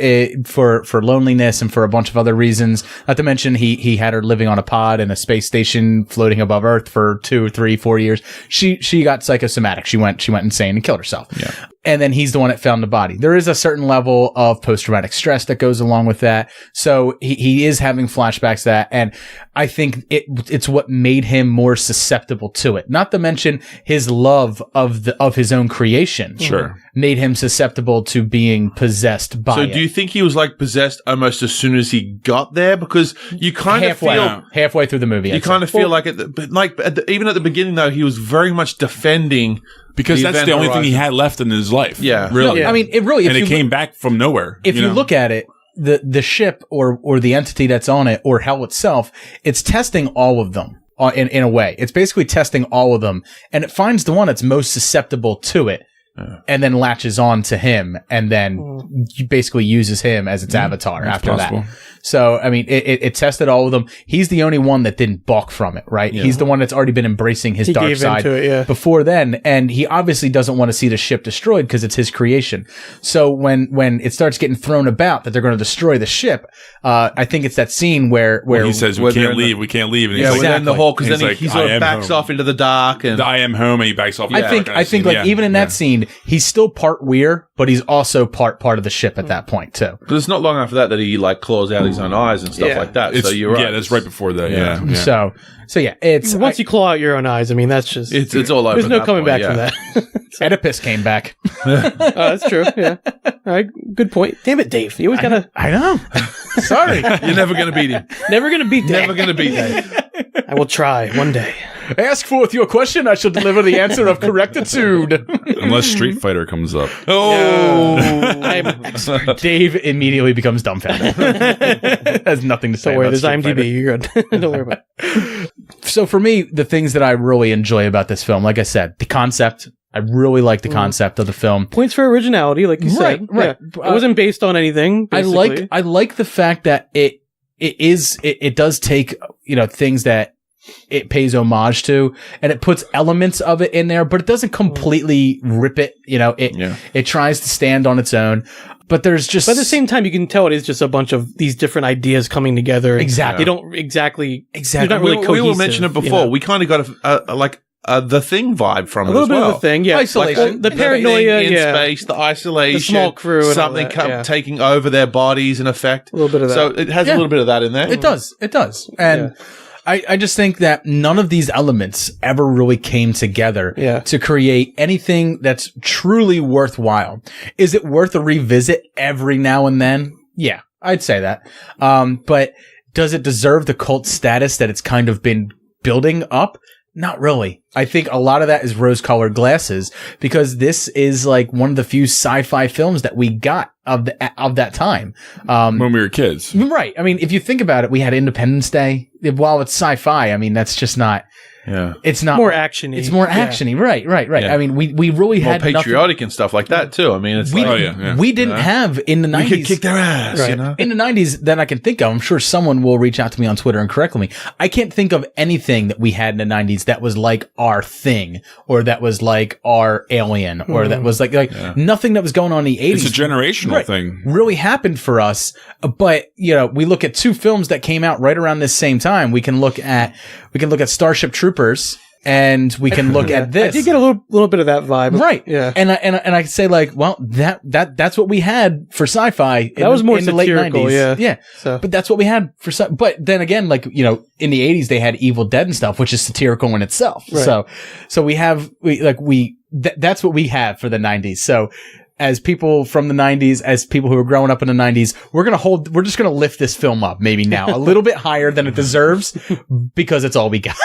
for loneliness and for a bunch of other reasons. Not to mention, he had her living on a pod in a space station floating above Earth for 2, 3, 4 years. She got psychosomatic. She went insane and killed herself. Yeah. And then he's the one that found the body. There is a certain level of post-traumatic stress that goes along with that. So he is having flashbacks to that. And I think it's what made him more susceptible to it. Not to mention his love of his own creation. Sure. Made him susceptible to being possessed by So it. do you think he was like possessed almost as soon as he got there? Because you kind of feel... halfway through the movie. You I'd kind say. of feel like it, but like even at the beginning though, he was very much defending Because that's Event the only thing he Horizon. had left in his life. Yeah. Really. No, I mean, it really. and it came back from nowhere. If you know? look at it, the ship or the entity that's on it or hell itself, it's testing all of them in a way. It's basically testing all of them, and it finds the one that's most susceptible to it. And then latches on to him, and then basically uses him as its avatar that's after possible. that. So, I mean, it tested all of them. He's the only one that didn't balk from it, right? He's the one that's already been embracing his He dark gave side into it, yeah. before then, and he obviously doesn't want to see the ship destroyed because it's his creation. So when it starts getting thrown about that they're going to destroy the ship, I think it's that scene where he says, where we they're can't in the- leave, we can't leave. And yeah, he's we're like, in the hole because He's then like, he sort I of am backs home. off into the dark and I am home, and he backs off. I think like even in that scene, he's still part Weir, but he's also part of the ship at that point too. But it's not long after that he like claws out his own eyes and stuff Yeah. like that. It's, So you're right. Yeah, that's right before that. Yeah. Yeah. So yeah, it's Once you claw out your own eyes, I mean, that's just It's all over. there's no at that coming point, back from yeah. that. Oedipus came back. That's true. Yeah. All right. Good point. Damn it, Dave. You always gotta. I know. Sorry. You're never going to beat him. Never gonna beat Dave. Never going to beat Dave. I will try one day. Ask forth your question, I shall deliver the answer of correctitude. Unless Street Fighter comes up. Oh, I'm Dave immediately becomes dumbfounded. Has nothing to say Don't worry. about There's Street Fighter. IMDb. You're good. Don't worry about it. So for me, the things that I really enjoy about this film, like I said, the concept. I really like the concept of the film. Points for originality, like you said. Right. Yeah. It wasn't based on anything. Basically. I like the fact that it does take, things that it pays homage to, and it puts elements of it in there, but it doesn't completely rip it. It tries to stand on its own, but there's just, But at the same time, you can tell it is just a bunch of these different ideas coming together. Exactly. They don't exactly. Exactly. They're not really we cohesive. will mention it before. We kind of got the Thing vibe from A it little as bit well. of the thing, yeah. Isolation. The paranoia, thing in yeah. space, the isolation, The small crew and something all that, yeah. taking over their bodies in effect. A little bit of that. So it has Yeah. a little bit of that in there. It does. And I just think that none of these elements ever really came together to create anything that's truly worthwhile. Is it worth a revisit every now and then? Yeah, I'd say that. But does it deserve the cult status that it's kind of been building up? Not really. I think a lot of that is rose-colored glasses because this is like one of the few sci-fi films that we got of that time. When we were kids. Right. I mean, if you think about it, we had Independence Day. While it's sci-fi, I mean, that's just not. Yeah. It's not more actiony. It's more actiony. Right. Yeah. I mean, we really More had patriotic and stuff like that too. I mean, it's We, like, we didn't have in the 90s. we could kick their ass, you know? In the 90s that I can think of, I'm sure someone will reach out to me on Twitter and correct me. I can't think of anything that we had in the 90s that was like our Thing or that was like our Alien or that was like nothing that was going on in the 80s. It's a generational thing. Really happened for us. But, we look at two films that came out right around this same time. We can look at Starship Troopers and we can look at this. I did get a little bit of that vibe, right? Yeah, and I say like, well, that's what we had for sci-fi. That was more in the late satirical, 90s. yeah. So, but that's what we had for. But then again, like in the 80s, they had Evil Dead and stuff, which is satirical in itself. Right. So that's what we have for the 90s. So. As people from the 90s, as people who are growing up in the 90s, we're just going to lift this film up maybe now a little bit higher than it deserves because it's all we got.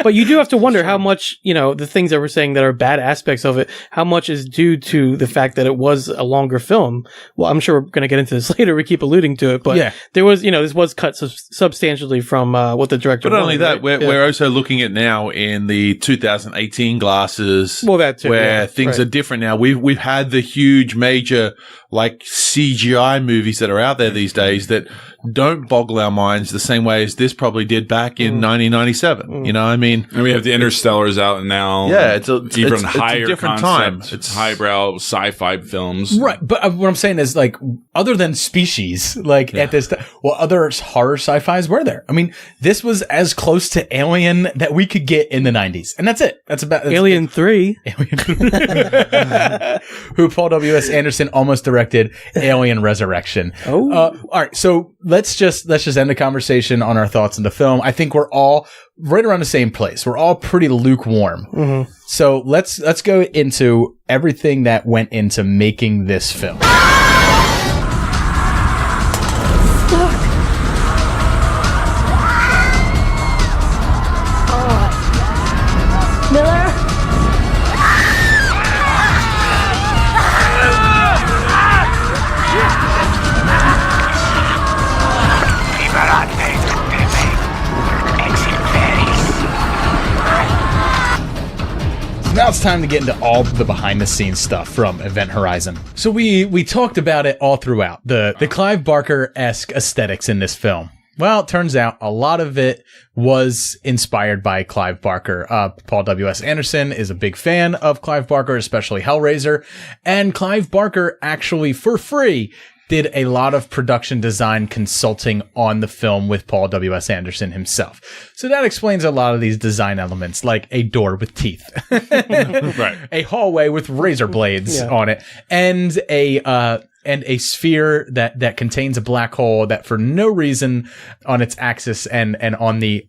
But you do have to wonder how much, the things that we're saying that are bad aspects of it, how much is due to the fact that it was a longer film. Well, I'm sure we're going to get into this later. We keep alluding to it, but there was, this was cut substantially from what the director But not only wanted, that, right? we're also looking at now in the 2018 glasses. Well, that too, where things are different now. We've had the huge major like CGI movies that are out there these days that don't boggle our minds the same way as this probably did back in 1997. You know, I mean, and we have the Interstellars out now. Yeah, it's even higher a different concept, time. It's highbrow sci-fi films, right? But what I'm saying is, like, other than Species, like at this time, what other horror sci-fis were there? I mean, this was as close to Alien that we could get in the 90s, and that's it. That's Alien 3. Who Paul W.S. Anderson almost directed Alien Resurrection. Oh, all right. So let's just end the conversation on our thoughts on the film. I think we're all right around the same place. We're all pretty lukewarm. Mm-hmm. So let's go into everything that went into making this film. Miller? Now it's time to get into all the behind-the-scenes stuff from Event Horizon. So we talked about it all throughout, the Clive Barker-esque aesthetics in this film. Well, it turns out a lot of it was inspired by Clive Barker. Paul W.S. Anderson is a big fan of Clive Barker, especially Hellraiser, and Clive Barker actually, for free, did a lot of production design consulting on the film with Paul W.S. Anderson himself. So that explains a lot of these design elements, like a door with teeth, right? A hallway with razor blades on it, and a sphere that contains a black hole that, for no reason, on its axis and on the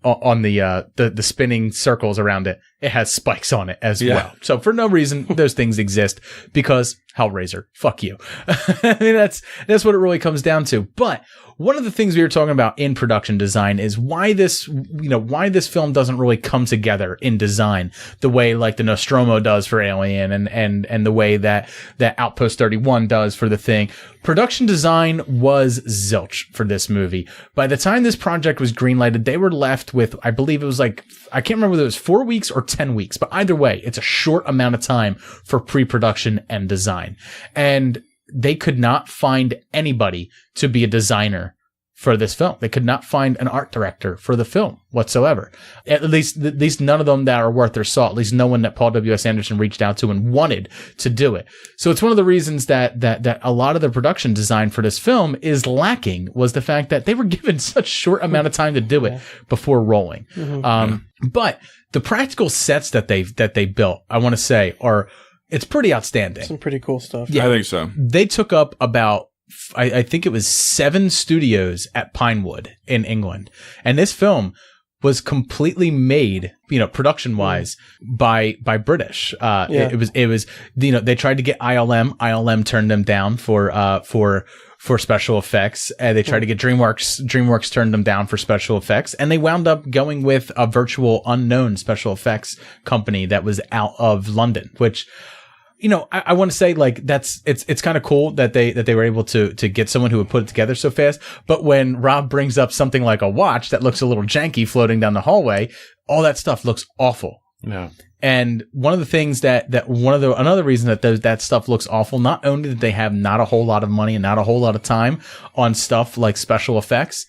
spinning circles around it, it has spikes on it as well. So for no reason, those things exist because Hellraiser, fuck you. I mean, that's what it really comes down to. But one of the things we were talking about in production design is why this film doesn't really come together in design the way like the Nostromo does for Alien and the way that Outpost 31 does for The Thing. Production design was zilch for this movie. By the time this project was greenlighted, they were left with, I believe it was like, I can't remember whether it was 4 weeks or 10 weeks, but either way, it's a short amount of time for pre-production and design. And they could not find anybody to be a designer for this film. They could not find an art director for the film whatsoever. At least none of them that are worth their salt. At least no one that Paul W.S. Anderson reached out to and wanted to do it. So it's one of the reasons that a lot of the production design for this film is lacking, was the fact that they were given such short amount of time to do it before rolling. Mm-hmm. But the practical sets that they built, I want to say, it's pretty outstanding. Some pretty cool stuff. Yeah, I think so. They took up about, I think it was 7 studios at Pinewood in England. And this film was completely made, production wise by British. It was, they tried to get ILM turned them down for special effects. They tried to get DreamWorks turned them down for special effects. And they wound up going with a virtual unknown special effects company that was out of London, which, I want to say, like, it's kind of cool that they were able to get someone who would put it together so fast. But when Rob brings up something like a watch that looks a little janky floating down the hallway, all that stuff looks awful. Yeah. And one of the things another reason that stuff looks awful, not only did they have not a whole lot of money and not a whole lot of time on stuff like special effects,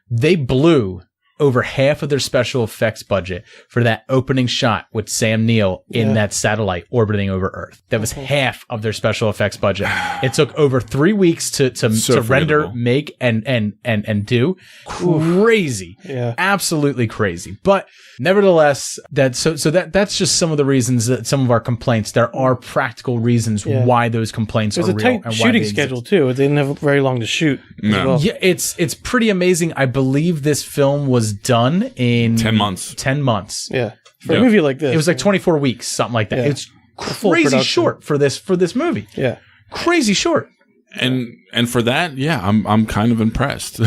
they blew over half of their special effects budget for that opening shot with Sam Neill in that satellite orbiting over Earth. That was half of their special effects budget. It took over 3 weeks to render, forgettable. make, and do. Crazy. Yeah. Absolutely crazy. But nevertheless, that's just some of the reasons that some of our complaints, there are practical reasons why those complaints There's are a real. tight and why shooting they schedule exist. too. They didn't have very long to shoot. as No. well. Yeah, it's pretty amazing. I believe this film was done in 10 months. 10 months. Yeah. For Yeah. a movie like this, It was like 24 weeks, something like that. Yeah. It's full crazy production. short for this movie. yeah. Crazy short. And for that, I'm kind of impressed in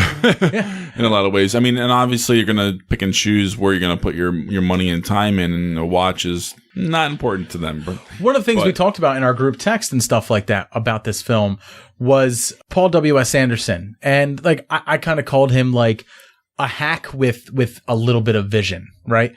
a lot of ways. I mean, and obviously you're gonna pick and choose where you're gonna put your money and time in, and a watch is not important to them. But One of the things we talked about in our group text and stuff like that about this film was Paul W.S. Anderson. And like I kind of called him like a hack with a little bit of vision, right?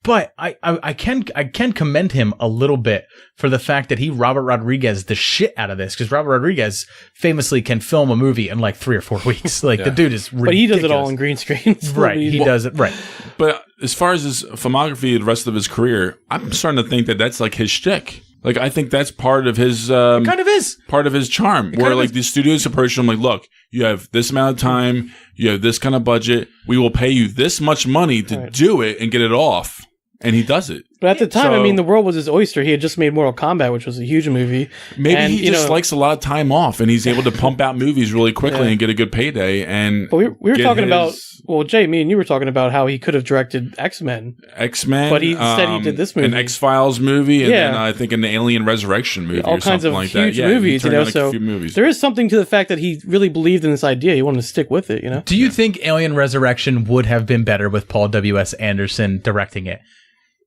But I can commend him a little bit for the fact that he Robert Rodriguez the shit out of this, because Robert Rodriguez famously can film a movie in like 3 or 4 weeks. Like the dude is ridiculous. But he does it all in green screen. Right. He does it right. But as far as his filmography, the rest of his career, I'm starting to think that that's like his shtick. Like, I think that's part of his Kind of is. part of his charm. Where like the studios approach him like, look, you have this amount of time, you have this kind of budget, we will pay you this much money to do it and get it off. And he does it. But at the time, So- I mean, the world was his oyster. He had just made Mortal Kombat, which was a huge movie. Maybe And, he you just know, likes a lot of time off, and he's able to pump out movies really quickly and get a good payday. And But we were get talking his about, well, Jay, me and you were talking about how he could have directed X-Men. X-Men, But he instead he did this movie. an X-Files movie, and Yeah. then I think an Alien Resurrection movie, All or kinds something of like huge that. Yeah, he movies, turned you know. down a So few movies. there is something to the fact that he really believed in this idea. He wanted to stick with it, you know. Do you think Alien Resurrection would have been better with Paul W.S. Anderson directing it?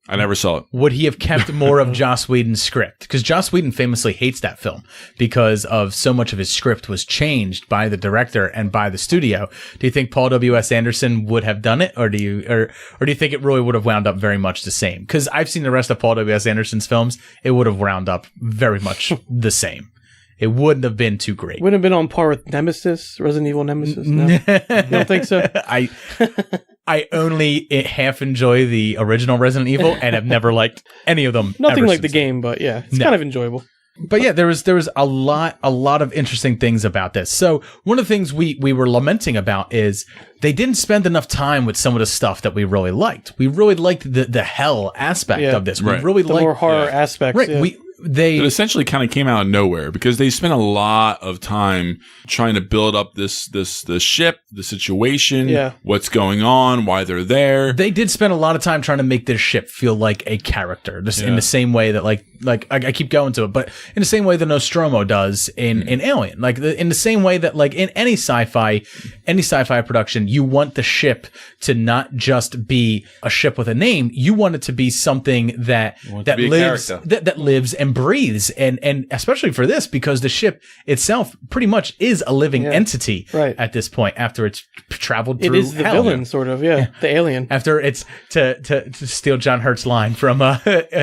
I never saw it. Would he have kept more of Joss Whedon's script? Because Joss Whedon famously hates that film because of so much of his script was changed by the director and by the studio. Do you think Paul W.S. Anderson would have done it, or do you think it really would have wound up very much the same? Because I've seen the rest of Paul W.S. Anderson's films, it would have wound up very much the same. It wouldn't have been too great. Wouldn't have been on par with Nemesis, Resident Evil Nemesis. No, you don't think so? I only half enjoy the original Resident Evil and have never liked any of them. Nothing ever like the since game, but yeah, it's No. kind of enjoyable. But yeah, there was a lot of interesting things about this. So one of the things we were lamenting about is they didn't spend enough time with some of the stuff that we really liked. We really liked the hell aspect Yeah. of this. Right. We really The liked more horror aspects. right. Yeah. They It essentially kind of came out of nowhere because they spent a lot of time trying to build up the ship, the situation, Yeah. what's going on, why they're there. They did spend a lot of time trying to make this ship feel like a character, just in the same way that like I keep going to it, but in the same way that Nostromo does in Alien, like in the same way that like in any sci-fi production, you want the ship to not just be a ship with a name, you want it to be something that be a lives character. that lives and breathes, and especially for this because the ship itself pretty much is a living entity Right. at this point after it's traveled through. It is the hell. villain, sort of. Yeah, the alien. After it's to steal John Hurt's line from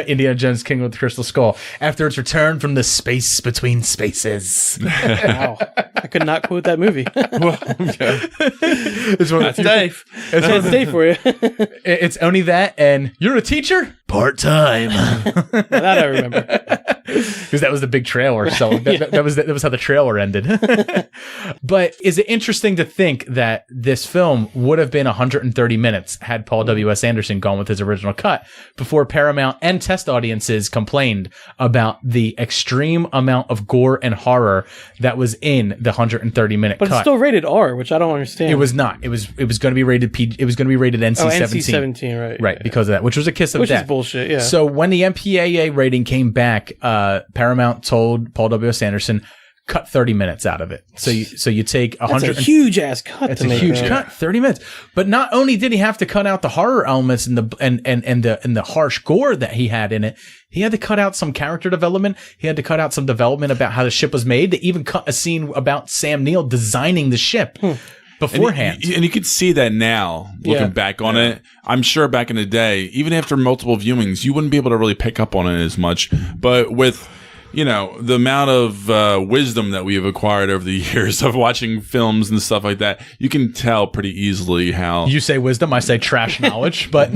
Indiana Jones King of the Crystal Skull. After it's returned from the space between spaces. Wow, I could not quote that movie. That's Dave. That's Dave for you. It's only that, and you're a teacher part time. That I remember. Because that was the big trailer. So that was how the trailer ended. But is it interesting to think that this film would have been 130 minutes had Paul W.S. Anderson gone with his original cut before Paramount and test audiences complained about the extreme amount of gore and horror that was in the 130-minute But cut? it's still rated R, which I don't understand. It was not. It was going to be rated It was going to be rated NC-17. Oh, NC-17, right. Right, because of that, which was a kiss of Which death. is bullshit, yeah. So when the MPAA rating came back, Paramount told Paul W.S. Anderson, cut 30 minutes out of it. So you take That's 100. a huge ass cut. It's to a make huge that. cut, 30 minutes. But not only did he have to cut out the horror elements and the harsh gore that he had in it, he had to cut out some character development. He had to cut out some development about how the ship was made. They even cut a scene about Sam Neill designing the ship beforehand. And you could see that now, looking Yeah. back on it. I'm sure back in the day, even after multiple viewings, you wouldn't be able to really pick up on it as much. But with you know, the amount of wisdom that we have acquired over the years of watching films and stuff like that, you can tell pretty easily how. You say wisdom, I say trash knowledge, but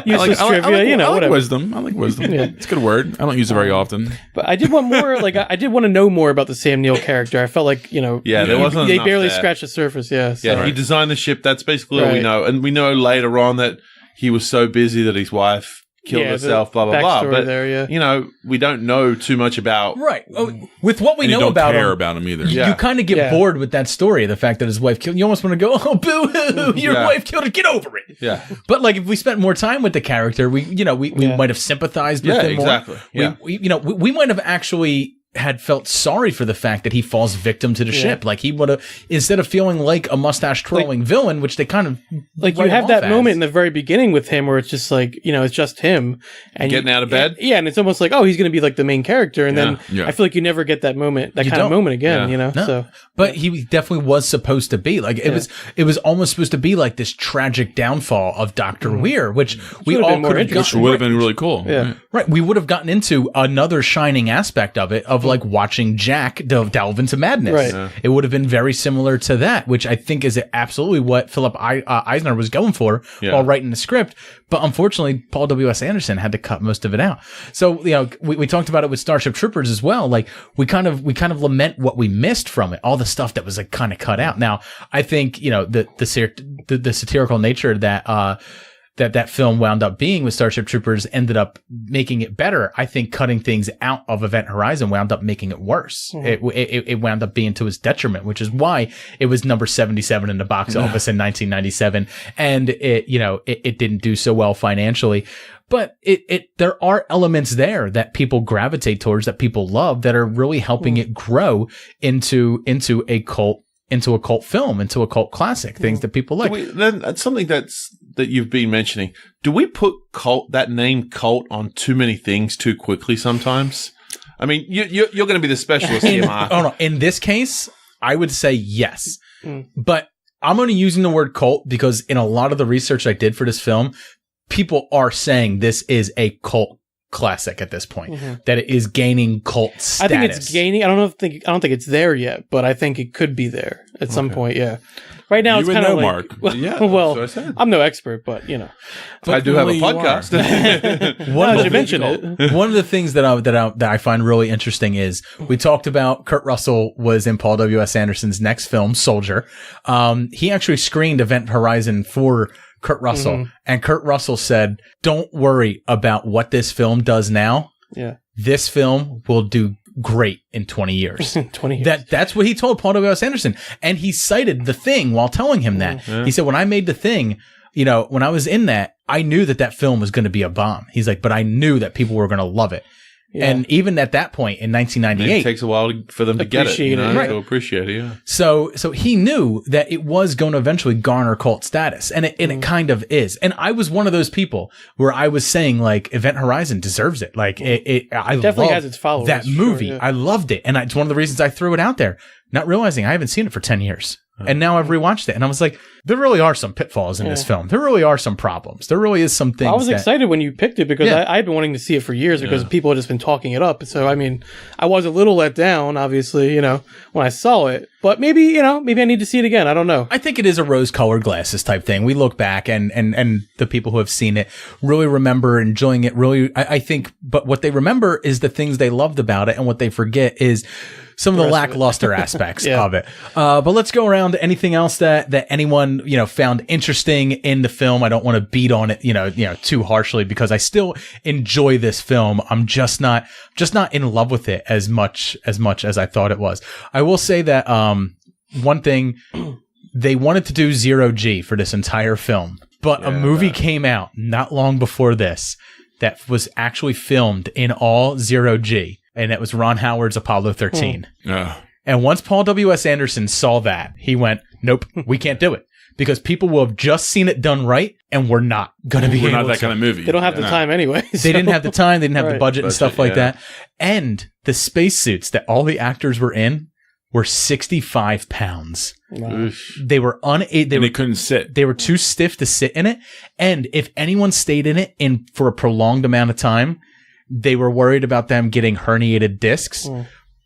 Useless trivia, you know, I like whatever. wisdom. I like wisdom. Yeah. It's a good word. I don't use it very often. But I did want more. Like I did want to know more about the Sam Neill character. I felt like, you know, there wasn't they enough barely there. scratched the surface. Yeah, so. Yeah, he designed the ship. That's basically all we Right. know. And we know later on that he was so busy that his wife killed Yeah, the herself, blah, blah, blah. backstory But, there, yeah. you know, we don't know too much about... right. With what we And you know don't about care him, about him either. Yeah. you kind of get Yeah. bored with that story, the fact that his wife killed. You almost want to go, oh, boo-hoo, your Yeah. wife killed her, get over it. Yeah. But like, if we spent more time with the character, we Yeah. might have sympathized with Yeah, him more. exactly. Yeah. We might have actually had felt sorry for the fact that he falls victim to the ship. Like he would have, instead of feeling like a mustache twirling villain, which they kind of Like you write have him that off moment as. in the very beginning with him where it's just like, you know, it's just him and Getting out of bed? Yeah, and it's almost like, oh, he's going to be like the main character, and then Yeah. I feel like you never get that moment, that You kind of don't. moment again. Yeah. You know, No. so But he definitely was supposed to be like it was almost supposed to be like this tragic downfall of Dr. Weir, which we Would've all been more could have interesting. Which would have been really cool. yeah. Right, we would have gotten into another shining aspect of it, of like watching Jack delve into madness. Right. Yeah. It would have been very similar to that, which I think is absolutely what Philip Eisner was going for while writing the script. But unfortunately, Paul W.S. Anderson had to cut most of it out. So, you know, we talked about it with Starship Troopers as well. Like we kind of lament what we missed from it, all the stuff that was like kind of cut out. Now, I think, you know, the satirical nature that that film wound up being with Starship Troopers ended up making it better. I think cutting things out of Event Horizon wound up making it worse. It wound up being to his detriment, which is why it was number 77 in the box office in 1997. And it didn't do so well financially. But there are elements there that people gravitate towards, that people love, that are really helping it grow into a cult film, into a cult classic, things that people like. Then that's something that you've been mentioning. Do we put that name cult on too many things too quickly sometimes? I mean, you're going to be the specialist here, Mark. Oh no! In this case, I would say yes, but I'm only using the word cult because in a lot of the research I did for this film, people are saying this is a cult classic at this point, that it is gaining cult status. I think it's gaining. I don't think it's there yet, but I think it could be there at some point. Yeah. Right now, You it's would kind of know, like, Mark. Well, Yeah, well, that's what I said. I'm no expert, but you know, I do have a Definitely you podcast. now that you mention it, One of the things that I find really interesting is we talked about Kurt Russell was in Paul W.S. Anderson's next film, Soldier. He actually screened Event Horizon for Kurt Russell, and Kurt Russell said, "Don't worry about what this film does now. yeah, This film will do great in 20 years." 20 years. That's what he told Paul W.S. Anderson. And he cited The Thing while telling him that. He said, when I made The Thing, you know, when I was in that, I knew that film was going to be a bomb. He's like, but I knew that people were going to love it. Yeah. And even at that point in 1998, It takes a while for them to get it, Appreciate it, right. to appreciate it, yeah. So he knew that it was going to eventually garner cult status, and it kind of is. And I was one of those people where I was saying like Event Horizon deserves it. Like I definitely love has its followers, that sure, movie. yeah. I loved it, and it's one of the reasons I threw it out there, not realizing I haven't seen it for 10 years. And now I've rewatched it, and I was like, there really are some pitfalls in this film. There really are some problems. There really is some things. I was excited when you picked it because Yeah. I had been wanting to see it for years because people had just been talking it up. So, I mean, I was a little let down, obviously, you know, when I saw it. But maybe I need to see it again. I don't know. I think it is a rose-colored glasses type thing. We look back and the people who have seen it really remember enjoying it. Really, I think, but what they remember is the things they loved about it, and what they forget is some of the lackluster aspects Yeah. of it. But let's go around to anything else that anyone, you know, found interesting in the film. I don't want to beat on it, you know, too harshly, because I still enjoy this film. I'm just not in love with it as much as I thought it was. I will say that, one thing, they wanted to do 0G for this entire film, but a movie came out not long before this that was actually filmed in all 0G. And it was Ron Howard's Apollo 13. And once Paul W.S. Anderson saw that, he went, nope, we can't do it. Because people will have just seen it done right, and we're not going to be We're able not that to. kind of movie. They don't have the time anyway. They didn't have the time. They didn't have the Right. budget and stuff like yeah. that. And the spacesuits that all the actors were in were 65 pounds. They were They couldn't sit. They were too stiff to sit in it. And if anyone stayed in it for a prolonged amount of time, They were worried about them getting herniated discs,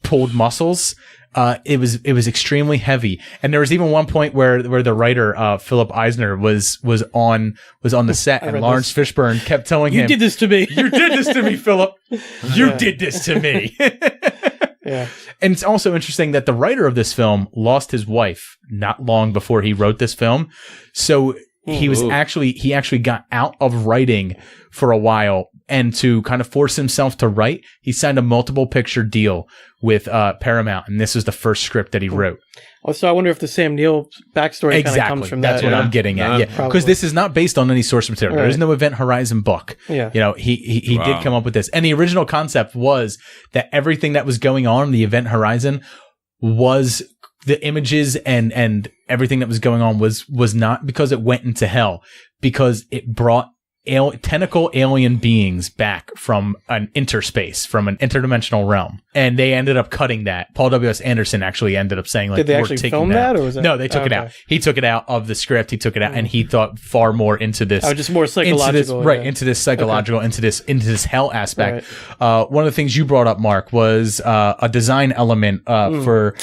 pulled muscles. It was extremely heavy, and there was even one point where the writer Philip Eisner was on the set, and Lawrence Fishburne kept telling him, "You did this to me. You did this to me, Philip. You did this to me." Yeah. And it's also interesting that the writer of this film lost his wife not long before he wrote this film, so he actually got out of writing for a while. And to kind of force himself to write, he signed a multiple picture deal with Paramount, and this was the first script that he wrote. Also, I wonder if the Sam Neill backstory kind of comes from That's that. what I'm getting at. Yeah, because this is not based on any source material. Right. There is no Event Horizon book. Yeah. You know, he did come up with this, and the original concept was that everything that was going on in the Event Horizon was the images and everything that was going on was not because it went into hell, because it brought tentacle alien beings back from an interspace, from an interdimensional realm, and they ended up cutting that. Paul W.S. Anderson actually ended up saying, like, did they we're actually taking film that, or was that? No, they took it out. He took it out of the script. He took it out, and he thought far more into this. Oh, just more psychological, into this psychological, into this hell aspect. Right. One of the things you brought up, Mark, was a design element for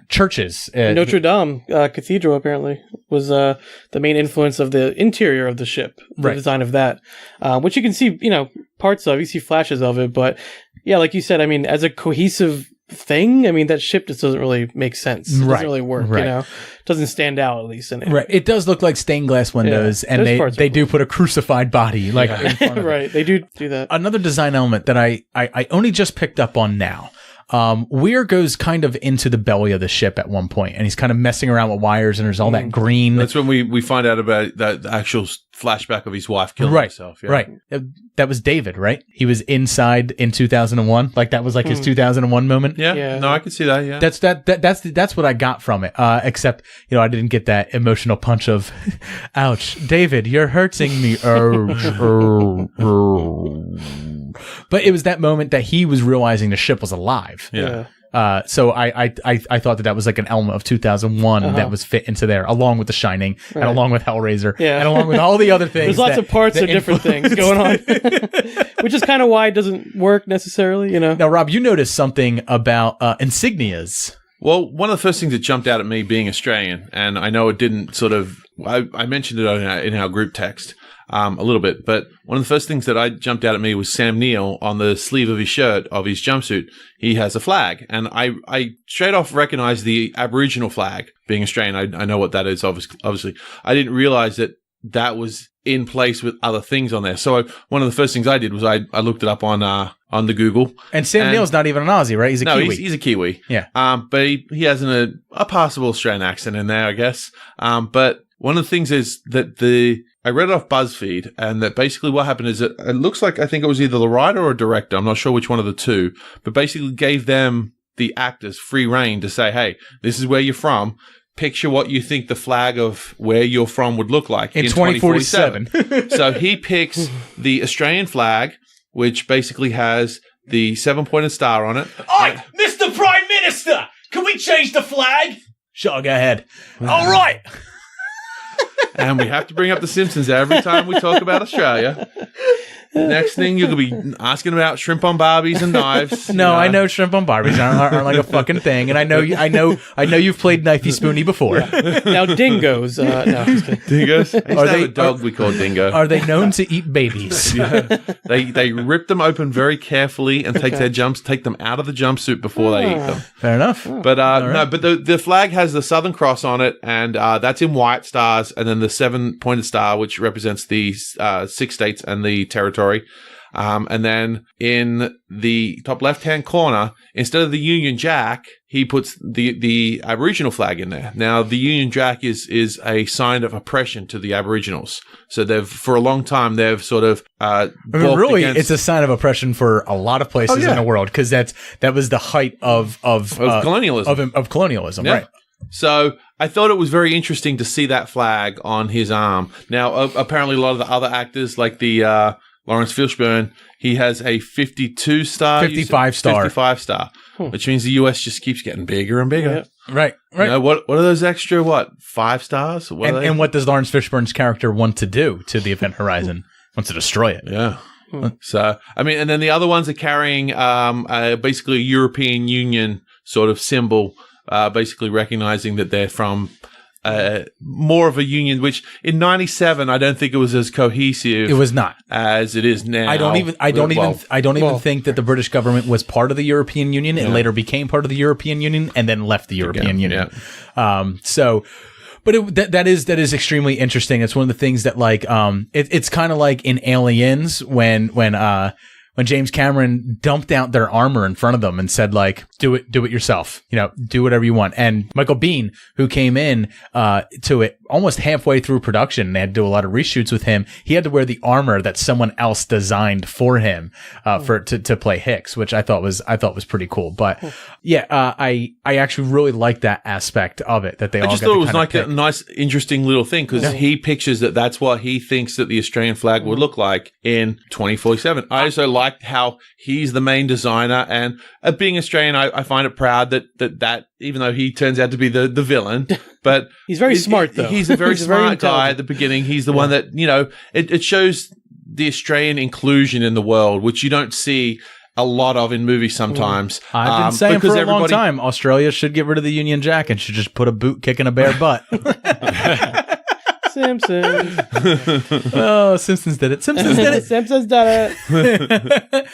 churches. Notre Dame Cathedral apparently was the main influence of the interior of the ship, the design of that, which you can see, parts of. You see flashes of it, but yeah, like you said, I mean, as a cohesive thing, I mean, that ship just doesn't really make sense. It doesn't really work. It doesn't stand out, at least in it. Right. It does look like stained glass windows, and they do put a crucified body in front of right. They do that. Another design element that I only just picked up on now. Weir goes kind of into the belly of the ship at one point, and he's kind of messing around with wires, and there's all that green. That's when we find out about the actual flashback of his wife killing herself. Yeah. Right. That was David, right? He was inside in 2001. Like, that was like his 2001 moment. Yeah. No, I could see that. Yeah. That's what I got from it. Except, I didn't get that emotional punch of, ouch, David, you're hurting me. But it was that moment that he was realizing the ship was alive. Yeah. So I thought that was like an element of 2001 that was fit into there, along with The Shining and along with Hellraiser and along with all the other things. There's lots of parts of different things going on, which is kind of why it doesn't work necessarily, Now, Rob, you noticed something about insignias. Well, one of the first things that jumped out at me being Australian, and I know it didn't sort of, I mentioned it in our group text a little bit, but one of the first things that jumped out at me was Sam Neill on the sleeve of his shirt, of his jumpsuit. He has a flag, and I straight off recognized the Aboriginal flag. Being Australian, I know what that is, obviously. I didn't realize that was in place with other things on there. So one of the first things I did was I looked it up on the Google. And Sam Neill's not even an Aussie, right? He's a Kiwi. He's a Kiwi. Yeah. But he has a passable Australian accent in there, I guess. But one of the things is that I read it off BuzzFeed, and that basically what happened is it looks like, I think it was either the writer or director, I'm not sure which one of the two, but basically gave them, the actors, free reign to say, hey, this is where you're from. Picture what you think the flag of where you're from would look like in 2047. So he picks the Australian flag, which basically has the 7-pointed star on it. Oi, Mr. Prime Minister, can we change the flag? Sure, go ahead. All right. And we have to bring up The Simpsons every time we talk about Australia. Next thing, you're going to be asking about shrimp on barbies and knives. No, I know shrimp on barbies aren't like a fucking thing, and I know you've played Knifey Spoony before. Yeah. Now dingoes, no, just kidding. Dingoes? Are they a dog we call Dingo? Are they known to eat babies? Yeah. They rip them open very carefully and take them out of the jumpsuit before they eat them. Fair enough. But no, but the flag has the Southern Cross on it, and that's in white stars, and then the 7-pointed star, which represents the 6 states and the territory. And then in the top left-hand corner, instead of the Union Jack, he puts the Aboriginal flag in there. Now, the Union Jack is a sign of oppression to the Aboriginals. So for a long time, they've sort of really, it's a sign of oppression for a lot of places in the world, because that was the height of colonialism. Of colonialism, right? So I thought it was very interesting to see that flag on his arm. Now, apparently, a lot of the other actors, like the Lawrence Fishburne, he has a 55 star, which means the US just keeps getting bigger and bigger. Yeah. Right. What are those extra 5 stars? And what does Lawrence Fishburne's character want to do to the Event Horizon? Wants to destroy it. Yeah. So, I mean, and then the other ones are carrying basically a European Union sort of symbol, basically recognizing that they're from more of a union, which in 97 I don't think it was as cohesive. It was not as it is now. I don't even think that the British government was part of the European Union. It later became part of the European Union and then left the European Union. But that is extremely interesting. It's one of the things that it's kind of like in Aliens when James Cameron dumped out their armor in front of them and said, do it yourself, do whatever you want. And Michael Biehn, who came in to it almost halfway through production, and they had to do a lot of reshoots with him. He had to wear the armor that someone else designed for him to play Hicks, which I thought was pretty cool. But I actually really like that aspect of it, that they all just got thought to it was kinda like pick. a nice, interesting little thing, because he pictures that's what he thinks that the Australian flag would look like in 2047. I also liked how he's the main designer, and being Australian, I find it proud that even though he turns out to be the villain, but he's very smart though. He's a very smart guy at the beginning. He's the one that, it shows the Australian inclusion in the world, which you don't see a lot of in movies sometimes. I've been saying for a long time, Australia should get rid of the Union Jack and should just put a boot kicking a bare butt. Simpsons. Oh, Simpsons did it. Simpsons did it. Simpsons did it.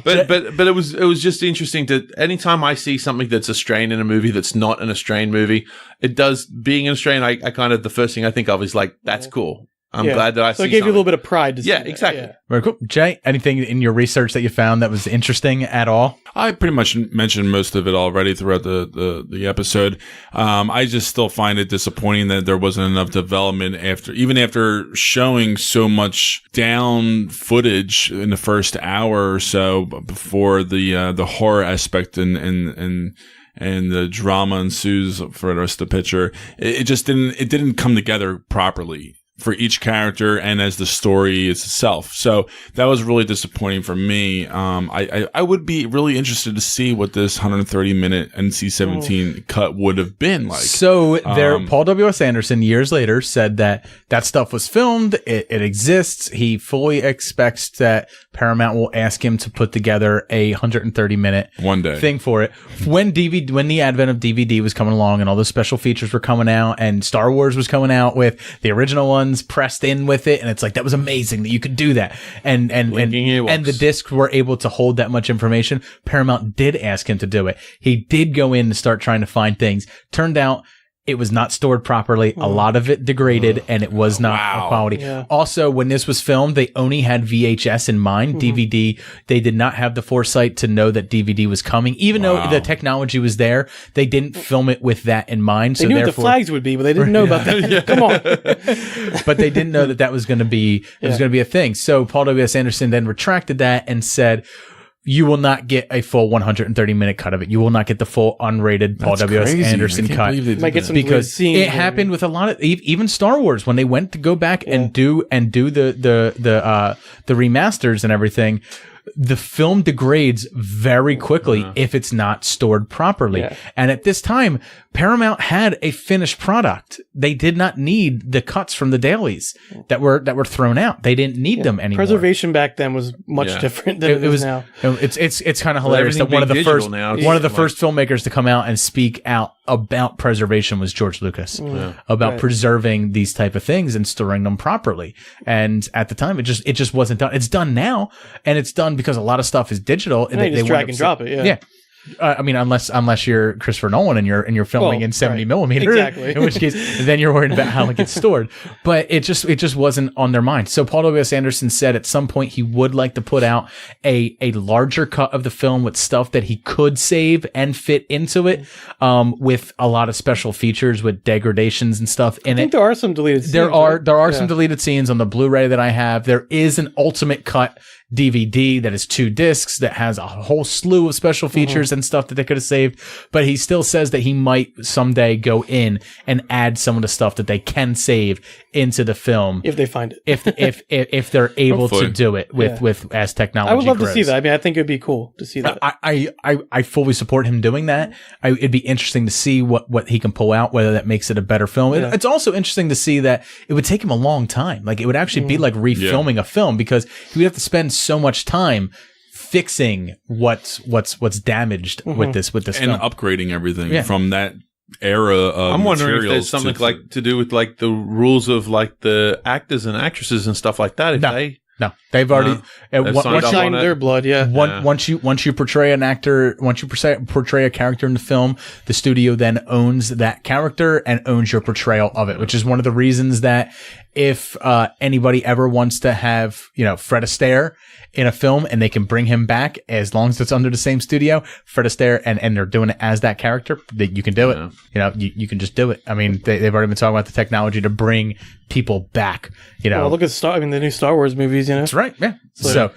But it was just interesting to, anytime I see something that's Australian in a movie that's not an Australian movie, it does, being an Australian, I kind of, the first thing I think of is that's cool. I'm glad that I see So it gave you a something. little bit of pride to see that. Exactly. Yeah. Very cool. Jay, anything in your research that you found that was interesting at all? I pretty much mentioned most of it already throughout the episode. I just still find it disappointing that there wasn't enough development after showing so much down footage in the first hour or so before the horror aspect and the drama ensues for the rest of the picture. It just didn't come together properly for each character and as the story itself. So that was really disappointing for me. I would be really interested to see what this 130-minute NC-17 cut would have been like. So Paul W.S. Anderson years later said that stuff was filmed. It exists. He fully expects that Paramount will ask him to put together a 130-minute one day thing for it. When the advent of DVD was coming along and all the special features were coming out and Star Wars was coming out with the original ones pressed in with it, and it's that was amazing that you could do that, and the discs were able to hold that much information. Paramount did ask him to do it. He did go in and start trying to find things. Turned out it was not stored properly. A lot of it degraded, and it was not of quality. Yeah. Also, when this was filmed, they only had VHS in mind. DVD, they did not have the foresight to know that DVD was coming. Even though the technology was there, they didn't film it with that in mind. They knew what the flags would be, but they didn't know about that. Come on. But they didn't know that was going to be a thing. So Paul W.S. Anderson then retracted that and said, you will not get a full 130-minute cut of it. You will not get the full unrated Paul W.S. Anderson cut, because it happened with a lot of even Star Wars when they went to go back and do the remasters and everything. The film degrades very quickly if it's not stored properly. Yeah. And at this time, Paramount had a finished product. They did not need the cuts from the dailies that were thrown out. They didn't need them anymore. Preservation back then was much different than it is now. It's kind of hilarious that one of the first filmmakers to come out and speak out about preservation was George Lucas, about preserving these type of things and storing them properly. And at the time, it just wasn't done. It's done now, and it's done because a lot of stuff is digital. And they just drag and drop it. Yeah. I mean, unless you're Christopher Nolan and you're filming in 70 millimeter, exactly. In which case then you're worried about how it gets stored. But it just wasn't on their mind. So Paul W.S. Anderson said at some point he would like to put out a larger cut of the film with stuff that he could save and fit into it, with a lot of special features with degradations and stuff in it. I think there are some deleted scenes. There are some deleted scenes on the Blu-ray that I have. There is an ultimate cut DVD that is 2 discs that has a whole slew of special features characters and stuff that they could have saved, but he still says that he might someday go in and add some of the stuff that they can save into the film if they find it. if they're able to Hopefully. do it with as technology I would love grows. to see that. I mean, I think it'd be cool to see that. I fully support him doing that. It'd be interesting to see what he can pull out, whether that makes it a better film. Yeah. It's also interesting to see that it would take him a long time. Like, it would actually be like refilming a film, because he would have to spend so much time fixing what's damaged with this and film. upgrading everything from that era of I'm wondering if there's materials something like to do with like the rules of like the actors and actresses and stuff like that. If No, they've already They've signed up Shine on their it. blood, yeah. Once you portray an actor, once you portray a character in the film, the studio then owns that character and owns your portrayal of it, which is one of the reasons that if anybody ever wants to have, Fred Astaire in a film and they can bring him back, as long as it's under the same studio, Fred Astaire, and they're doing it as that character, that you can do it. You can just do it. I mean, they've already been talking about the technology to bring people back. Well, look at the new Star Wars movies. That's right. Yeah. So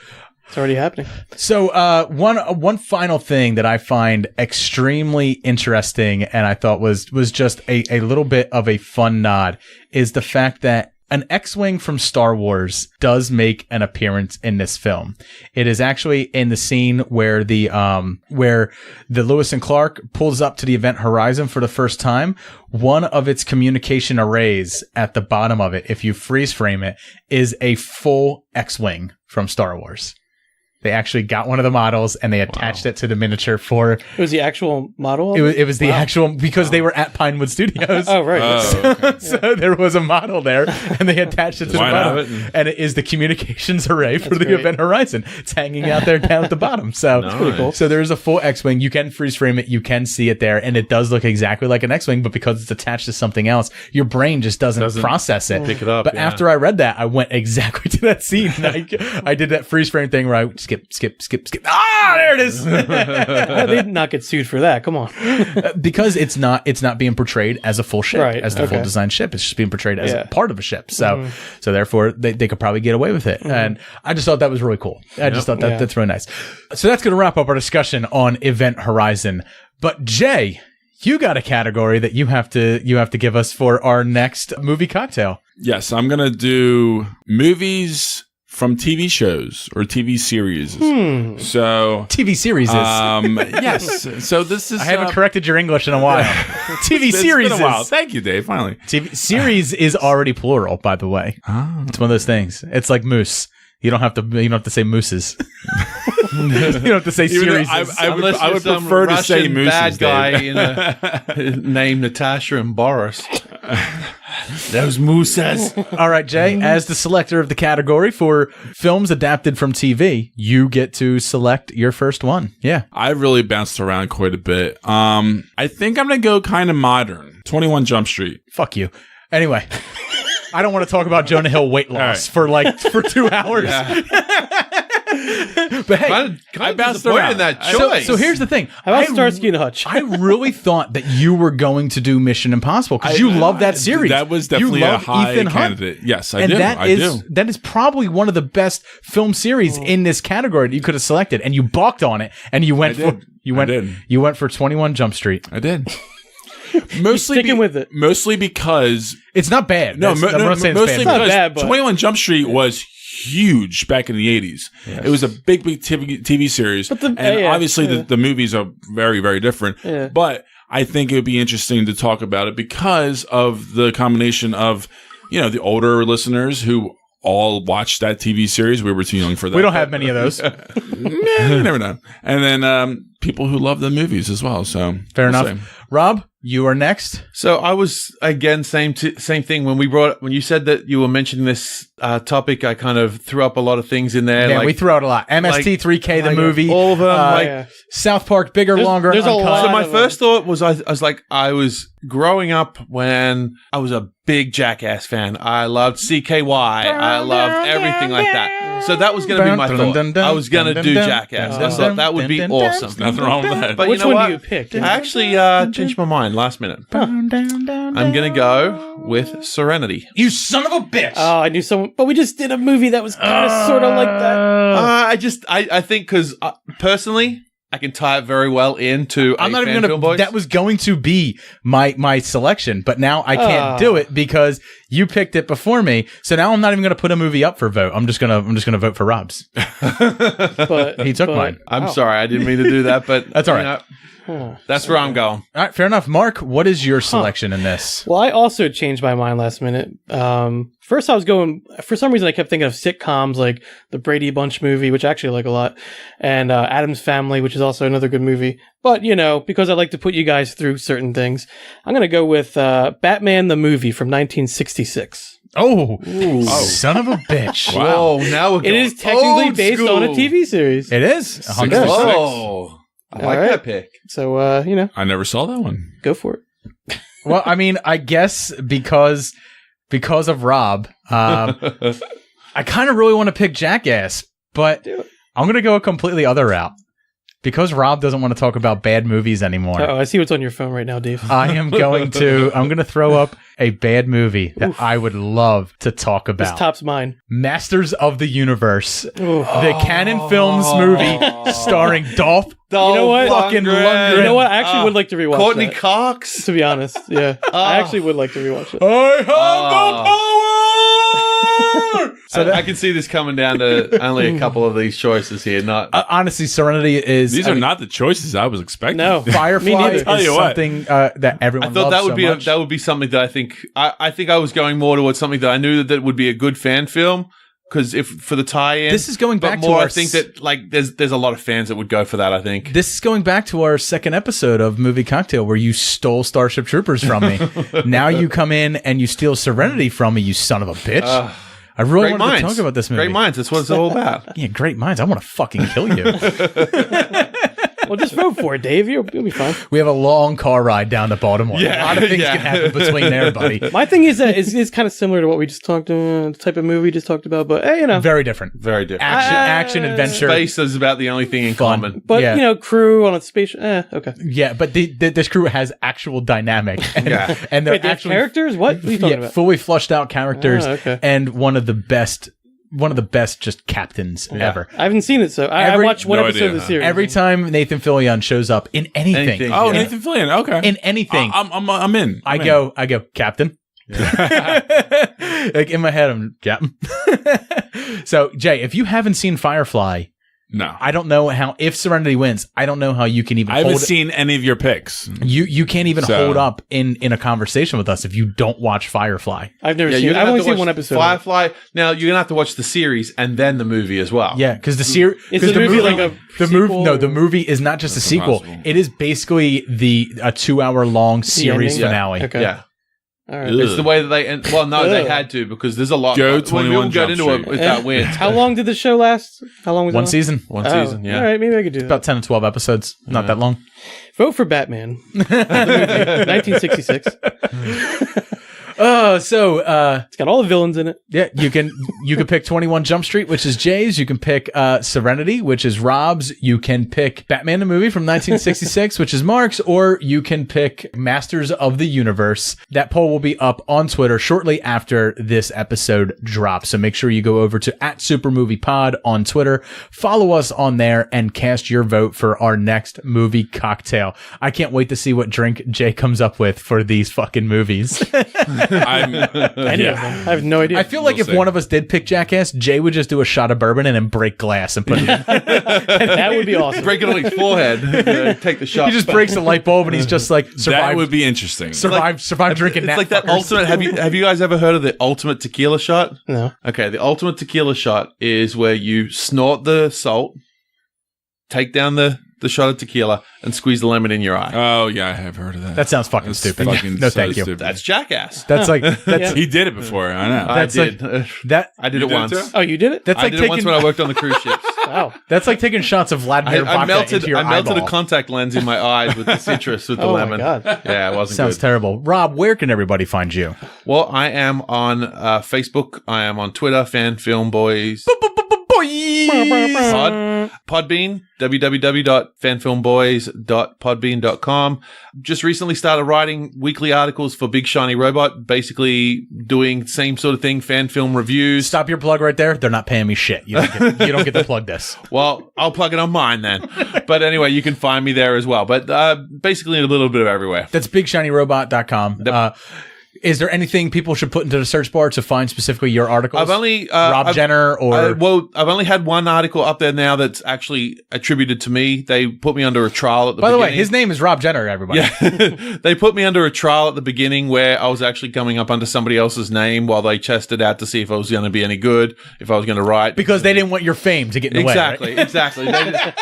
it's already happening. So one final thing that I find extremely interesting, and I thought was just a little bit of a fun nod, is the fact that an X-Wing from Star Wars does make an appearance in this film. It is actually in the scene where the Lewis and Clark pulls up to the Event Horizon for the first time. One of its communication arrays at the bottom of it, if you freeze frame it, is a full X-Wing from Star Wars. They actually got one of the models and they attached it to the miniature for. It was the actual model? It was the actual, because they were at Pinewood Studios. Oh, right. So there was a model there and they attached it to the Why not? bottom. And it is the communications array for the great. Event Horizon. It's hanging out there down at the bottom. So, Pretty cool. So there is a full X-Wing. You can freeze frame it. You can see it there. And it does look exactly like an X-Wing, but because it's attached to something else, your brain just doesn't process it. pick it up, But yeah. after I read that, I went exactly to that scene. I did that freeze frame thing where I skip. Ah, there it is. They did not get sued for that. Come on. Because it's not being portrayed as a full ship, Right, as the full okay. design ship. It's just being portrayed as Yeah. a part of a ship. So therefore they could probably get away with it. And I just thought that was really cool. I just thought Yeah. that's really nice. So that's going to wrap up our discussion on Event Horizon. But Jay, you got a category that you have to give us for our next movie cocktail. Yes, I'm gonna do movies from TV shows or TV series. So TV series is. yes. So this is. I haven't corrected your English in a while. TV It's series been a while. is. Thank you, Dave. Finally. TV series is already plural, by the way. It's one of those things. It's like moose. You don't have to say mooses. You don't have to say Even though series. Unless I you're would some prefer to say Russian mooses, bad guy Dave. named Natasha and Boris. Those mooses. All right, Jay, as the selector of the category for films adapted from TV, you get to select your first one. Yeah. I really bounced around quite a bit. I think I'm gonna go kind of modern. 21 Jump Street. Fuck you. Anyway, I don't want to talk about Jonah Hill weight loss for 2 hours. But hey, Kind I of bounced disappointed around. in that So- choice. so here's the thing. How about I- Starsky and Hutch? I really thought that you were going to do Mission Impossible because you love that series. That was definitely you a love high Ethan Hunt. candidate. Yes, I And do. that that is probably one of the best film series in this category that you could have selected, and you balked on it, and you went I did. I did. you went for 21 Jump Street. I did. Mostly Sticking with it. Mostly because It's not bad. no, That's- I'm not saying it's mostly bad. not because bad, but- 21 Jump Street was huge back in the 80s. It was a big TV series, and obviously the movies are very, very different. Yeah. But I think it would be interesting to talk about it because of the combination of the older listeners who all watched that TV series. We were too young for that. We don't have many of those. You never know. And then people who love the movies as well. So Fair we'll enough. see. Rob, you are next. So I was again same thing when you said that you were mentioning this topic. I kind of threw up a lot of things in there. Yeah, like, we threw out a lot. MST3K, the like, movie. all of them, like- Yeah. South Park, bigger, longer, there's a uncut. lot So my of first thought was I was like, I was growing up when I was a big Jackass fan. I loved CKY. I loved everything like that. So that was going to be my thought. I was going to do Jackass. I thought that would be awesome. Nothing wrong with that. But Which you know one what? do you pick? I actually changed my mind last minute. I'm going to go with Serenity. You son of a bitch! Oh, I knew someone, but we just did a movie that was kind of sort of like that. I think because personally, I can tie it very well into. I'm a not even Fan gonna. Film Boys. That was going to be my selection, but now I can't do it because you picked it before me. So now I'm not even gonna put a movie up for vote. I'm just gonna vote for Rob's. But He took mine. I'm sorry, I didn't mean to do that, but That's all right. you know, that's where I'm going. All right, fair enough. Mark, what is your selection in this? Well, I also changed my mind last minute. First, I was going, for some reason, I kept thinking of sitcoms like the Brady Bunch movie, which I actually like a lot, and Addams Family, which is also another good movie. But, because I like to put you guys through certain things, I'm going to go with Batman the movie from 1966. Oh, son of a bitch. Whoa, now we're It going is technically old based school. on a TV series. It is. 100%. Oh, I like All right. that pick. So, I never saw that one. go for it. Well, I mean, I guess because of Rob, I kind of really want to pick Jackass, but I'm going to go a completely other route. Because Rob doesn't want to talk about bad movies anymore. Oh, I see what's on your phone right now, Dave. I'm going to throw up a bad movie that I would love to talk This about. tops mine. Masters of the Universe. Oof. The Canon Films movie starring Dolph know what? fucking Lundgren. You know what? I actually would like to rewatch Courtney that. Cox. To be honest, yeah. I actually would like to rewatch it. I have the power! So I can see this coming down to only a couple of these choices here. Not Honestly, Serenity is... These are not the choices I was expecting. No. Me Firefly neither. is Tell you what. something that everyone I thought loves that would so be much. that would be something that I think I was going more towards something that I knew that would be a good fan film because if for the tie-in. This is going but back to more. our I think that like there's a lot of fans that would go for that. I think This is going back to our second episode of Movie Cocktail where you stole Starship Troopers from me. Now you come in and you steal Serenity from me, you son of a bitch. I really great wanted minds. to talk about this movie. Great minds. That's what it's all about. Yeah, great minds. I want to fucking kill you. Well, just vote for it, Dave. You'll be fine. We have a long car ride down to Baltimore. Yeah, A lot of things yeah. can happen between there, buddy. My thing is that it's kind of similar to what we just talked the type of movie we just talked about, but hey, Very different. Very different. Action, adventure. Space is about the only thing in Fun. common. But Yeah. crew on a space. Okay. Yeah, but this crew has actual dynamic. And, Yeah. and they're Wait, they have actually characters? What? What are you talking about? fully flushed out characters Oh, okay. and one of the best just captains ever. I haven't seen it, so I Every- watched one No episode idea, of the huh? series. Every time Nathan Fillion shows up in anything, Anything. Oh, Yeah. Nathan Fillion. Okay. in anything, I'm in. I go, Captain. Like in my head, I'm Captain. So, Jay, if you haven't seen Firefly, No. I don't know how. If Serenity wins, I don't know how you can even. I haven't hold seen any of your picks. You can't even So- hold up in a conversation with us if you don't watch Firefly. I've never Yeah, seen you're it. gonna I've have only to seen watch one episode. Firefly. Now you're gonna have to watch the series and then the movie as well. Yeah, because the series Is the movie like a the movie? sequel No, the or- movie is not just a sequel. impossible. It is basically a 2-hour long series ending? finale. Okay. Yeah. All right. Ugh. It's the way that they end. Well, no, they Ugh. had to because there's a lot. Go we 21 won't get Jump into it Street. with that win. How long did the show last? How long was it? One on? season, One Oh, season, yeah. All right, maybe I could do that. about 10 to 12 episodes. Not that long. Vote for Batman. The movie, 1966. So It's got all the villains in it. yeah, you can pick 21 Jump Street, which is Jay's. You can pick Serenity, which is Rob's. You can pick Batman the movie from 1966, which is Mark's, or you can pick Masters of the Universe. That poll will be up on Twitter shortly after this episode drops. So make sure you go over to @SuperMoviePod on Twitter, follow us on there, and cast your vote for our next movie cocktail. I can't wait to see what drink Jay comes up with for these fucking movies. I'm, Any of them. I have no idea. I feel like We'll if see. one of us did pick Jackass, Jay would just do a shot of bourbon and then break glass and put it in. that would be awesome. Break it on his forehead. Take the shot. He just breaks the light bulb and he's just like, that survive, would be interesting. survive drinking It's that. like that fuckers. ultimate. Have you guys ever heard of the ultimate tequila shot? No. Okay, the ultimate tequila shot is where you snort the salt, take down the shot of tequila, and squeeze the lemon in your eye. Oh yeah, I have heard of that. That sounds fucking That's stupid. fucking No, so thank you. stupid. That's Jackass. That's like Yeah. He did it before. I know. I that's did. that. I did You it did it once. too? Oh, you did it? That's I like did it once taking. when I worked on the cruise ships. Wow. That's like taking shots of Vladimir I vodka melted. into your I melted eyeball. a contact lens in my eyes with the citrus with the Oh my lemon. God. Yeah, it wasn't Sounds good. terrible. Rob, where can everybody find you? Well, I am on Facebook. I am on Twitter. Fan Film Boys. Podbean, www.fanfilmboys.podbean.com. Just recently started writing weekly articles for Big Shiny Robot, basically doing same sort of thing, fan film reviews. Stop your plug right there. They're not paying me shit. You don't get to plug this. Well, I'll plug it on mine then. But anyway, you can find me there as well. But basically a little bit of everywhere. That's bigshinyrobot.com. Yep. Is there anything people should put into the search bar to find specifically your articles? I've only Rob Jenner or I've only had one article up there now that's actually attributed to me. They put me under a trial at the By the beginning. way, his name is Rob Jenner, everybody. Yeah. They put me under a trial at the beginning where I was actually coming up under somebody else's name while they tested out to see if I was going to be any good, if I was going to write. Because they didn't want your fame to get in the way. Exactly.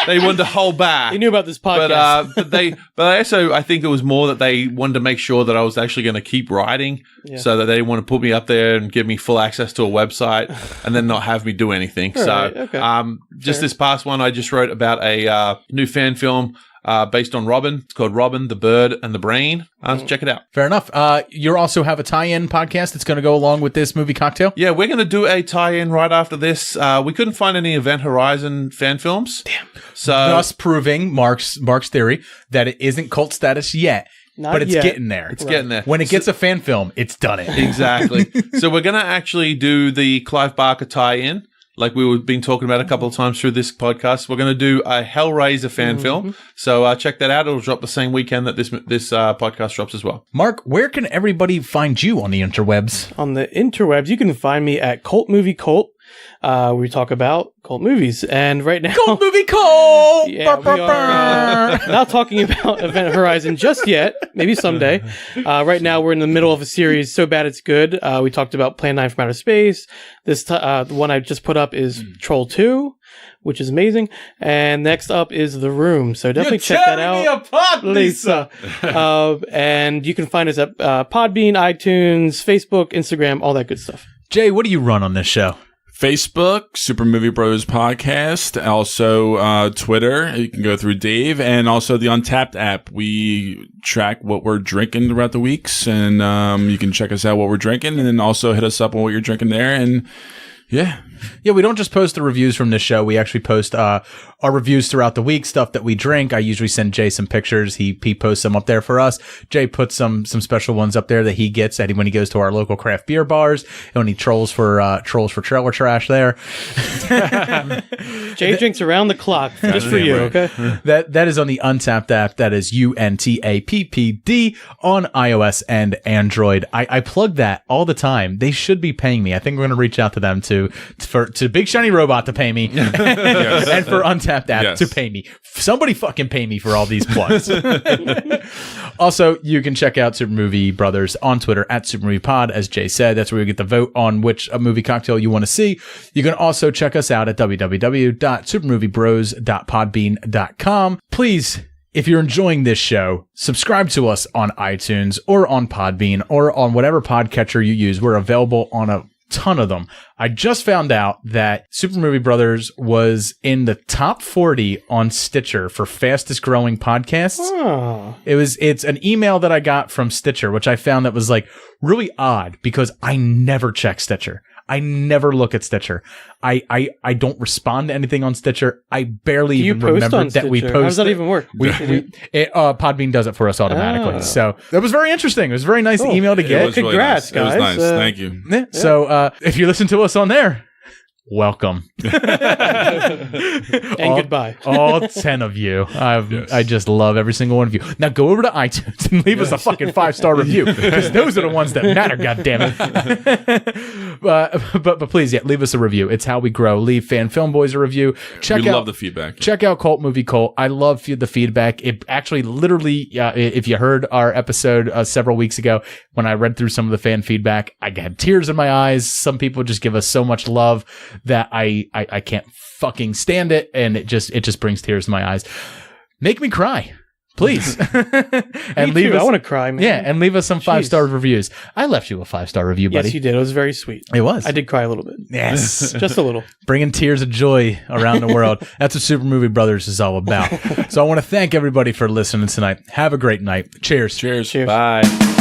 They wanted to hold back. They knew about this podcast. But also, I think it was more that they wanted to make sure that I was actually going to keep writing, so that they didn't want to put me up there and give me full access to a website and then not have me do anything. Just this past one, I just wrote about a new fan film based on Robin. It's called Robin, the Bird, and the Brain. Check it out. Fair enough. You also have a tie-in podcast that's going to go along with this movie cocktail? Yeah, we're going to do a tie-in right after this. We couldn't find any Event Horizon fan films. Damn. So thus proving Mark's theory that it isn't cult status yet. But it's getting there. It's getting there. When it gets a fan film, it's done it. Exactly. So we're going to actually do the Clive Barker tie-in, like we've been talking about a couple of times through this podcast. We're going to do a Hellraiser fan film. So check that out. It'll drop the same weekend that this podcast drops as well. Mark, where can everybody find you on the interwebs? On the interwebs, you can find me at Cult Movie Cult. We talk about cult movies, and right now, Cult Movie Cult. Yeah, we are not talking about Event Horizon just yet. Maybe someday. Right now, we're in the middle of a series so bad it's good. We talked about Plan 9 from Outer Space. This the one I just put up is Troll 2, which is amazing. And next up is The Room. So definitely check that out, me apart, Lisa. And you can find us at Podbean, iTunes, Facebook, Instagram, all that good stuff. Jay, what do you run on this show? Facebook, Super Movie Bros Podcast, also Twitter. You can go through Dave, and also the Untapped app. We track what we're drinking throughout the weeks, and you can check us out what we're drinking, and then also hit us up on what you're drinking there. And yeah, we don't just post the reviews from this show. We actually post our reviews throughout the week, stuff that we drink. I usually send Jay some pictures. He posts them up there for us. Jay puts some special ones up there that he gets when he goes to our local craft beer bars, and when he trolls for trailer trash there. Jay drinks around the clock just for you, okay? That is on the Untapped app. That is UNTAPPD on iOS and Android. I plug that all the time. They should be paying me. I think we're going to reach out to them to Big Shiny Robot to pay me, and for Untapped app to pay me. Somebody fucking pay me for all these plugs. Also, you can check out Super Movie Brothers on Twitter at Super Movie Pod. As Jay said, that's where you get the vote on which movie cocktail you want to see. You can also check us out at www.supermoviebros.podbean.com. Please, if you're enjoying this show, subscribe to us on iTunes or on Podbean or on whatever podcatcher you use. We're available on a ton of them. I just found out that Super Movie Brothers was in the top 40 on Stitcher for fastest growing podcasts. Oh. It's an email that I got from Stitcher, which I found that was like really odd because I never check Stitcher. I never look at Stitcher. I don't respond to anything on Stitcher. I barely even remember that we posted. How does that even work? Podbean does it for us automatically. So that was very interesting. It was a very nice email to get. Congrats, really nice. guys. It was nice. Thank you. Yeah. So if you listen to us on there, welcome. And goodbye. All 10 of you. I just love every single one of you. Now go over to iTunes and leave us a fucking 5-star review, because those are the ones that matter, goddammit. But please, leave us a review. It's how we grow. Leave Fan Film Boys a review. We love the feedback. Check out Cult Movie Cult. I love the feedback. It actually literally, if you heard our episode several weeks ago, when I read through some of the fan feedback, I had tears in my eyes. Some people just give us so much love that I can't fucking stand it, and it just brings tears to my eyes. Make me cry, please. And leave us, I want to cry, man. Yeah, and leave us some 5-star reviews. I left you a 5-star review, buddy. Yes, you did. It was very sweet. It was. I did cry a little bit. Yes. Just a little. Bringing tears of joy around the world. That's what Super Movie Brothers is all about. So I want to thank everybody for listening tonight. Have a great night. Cheers. Cheers. Cheers. Bye.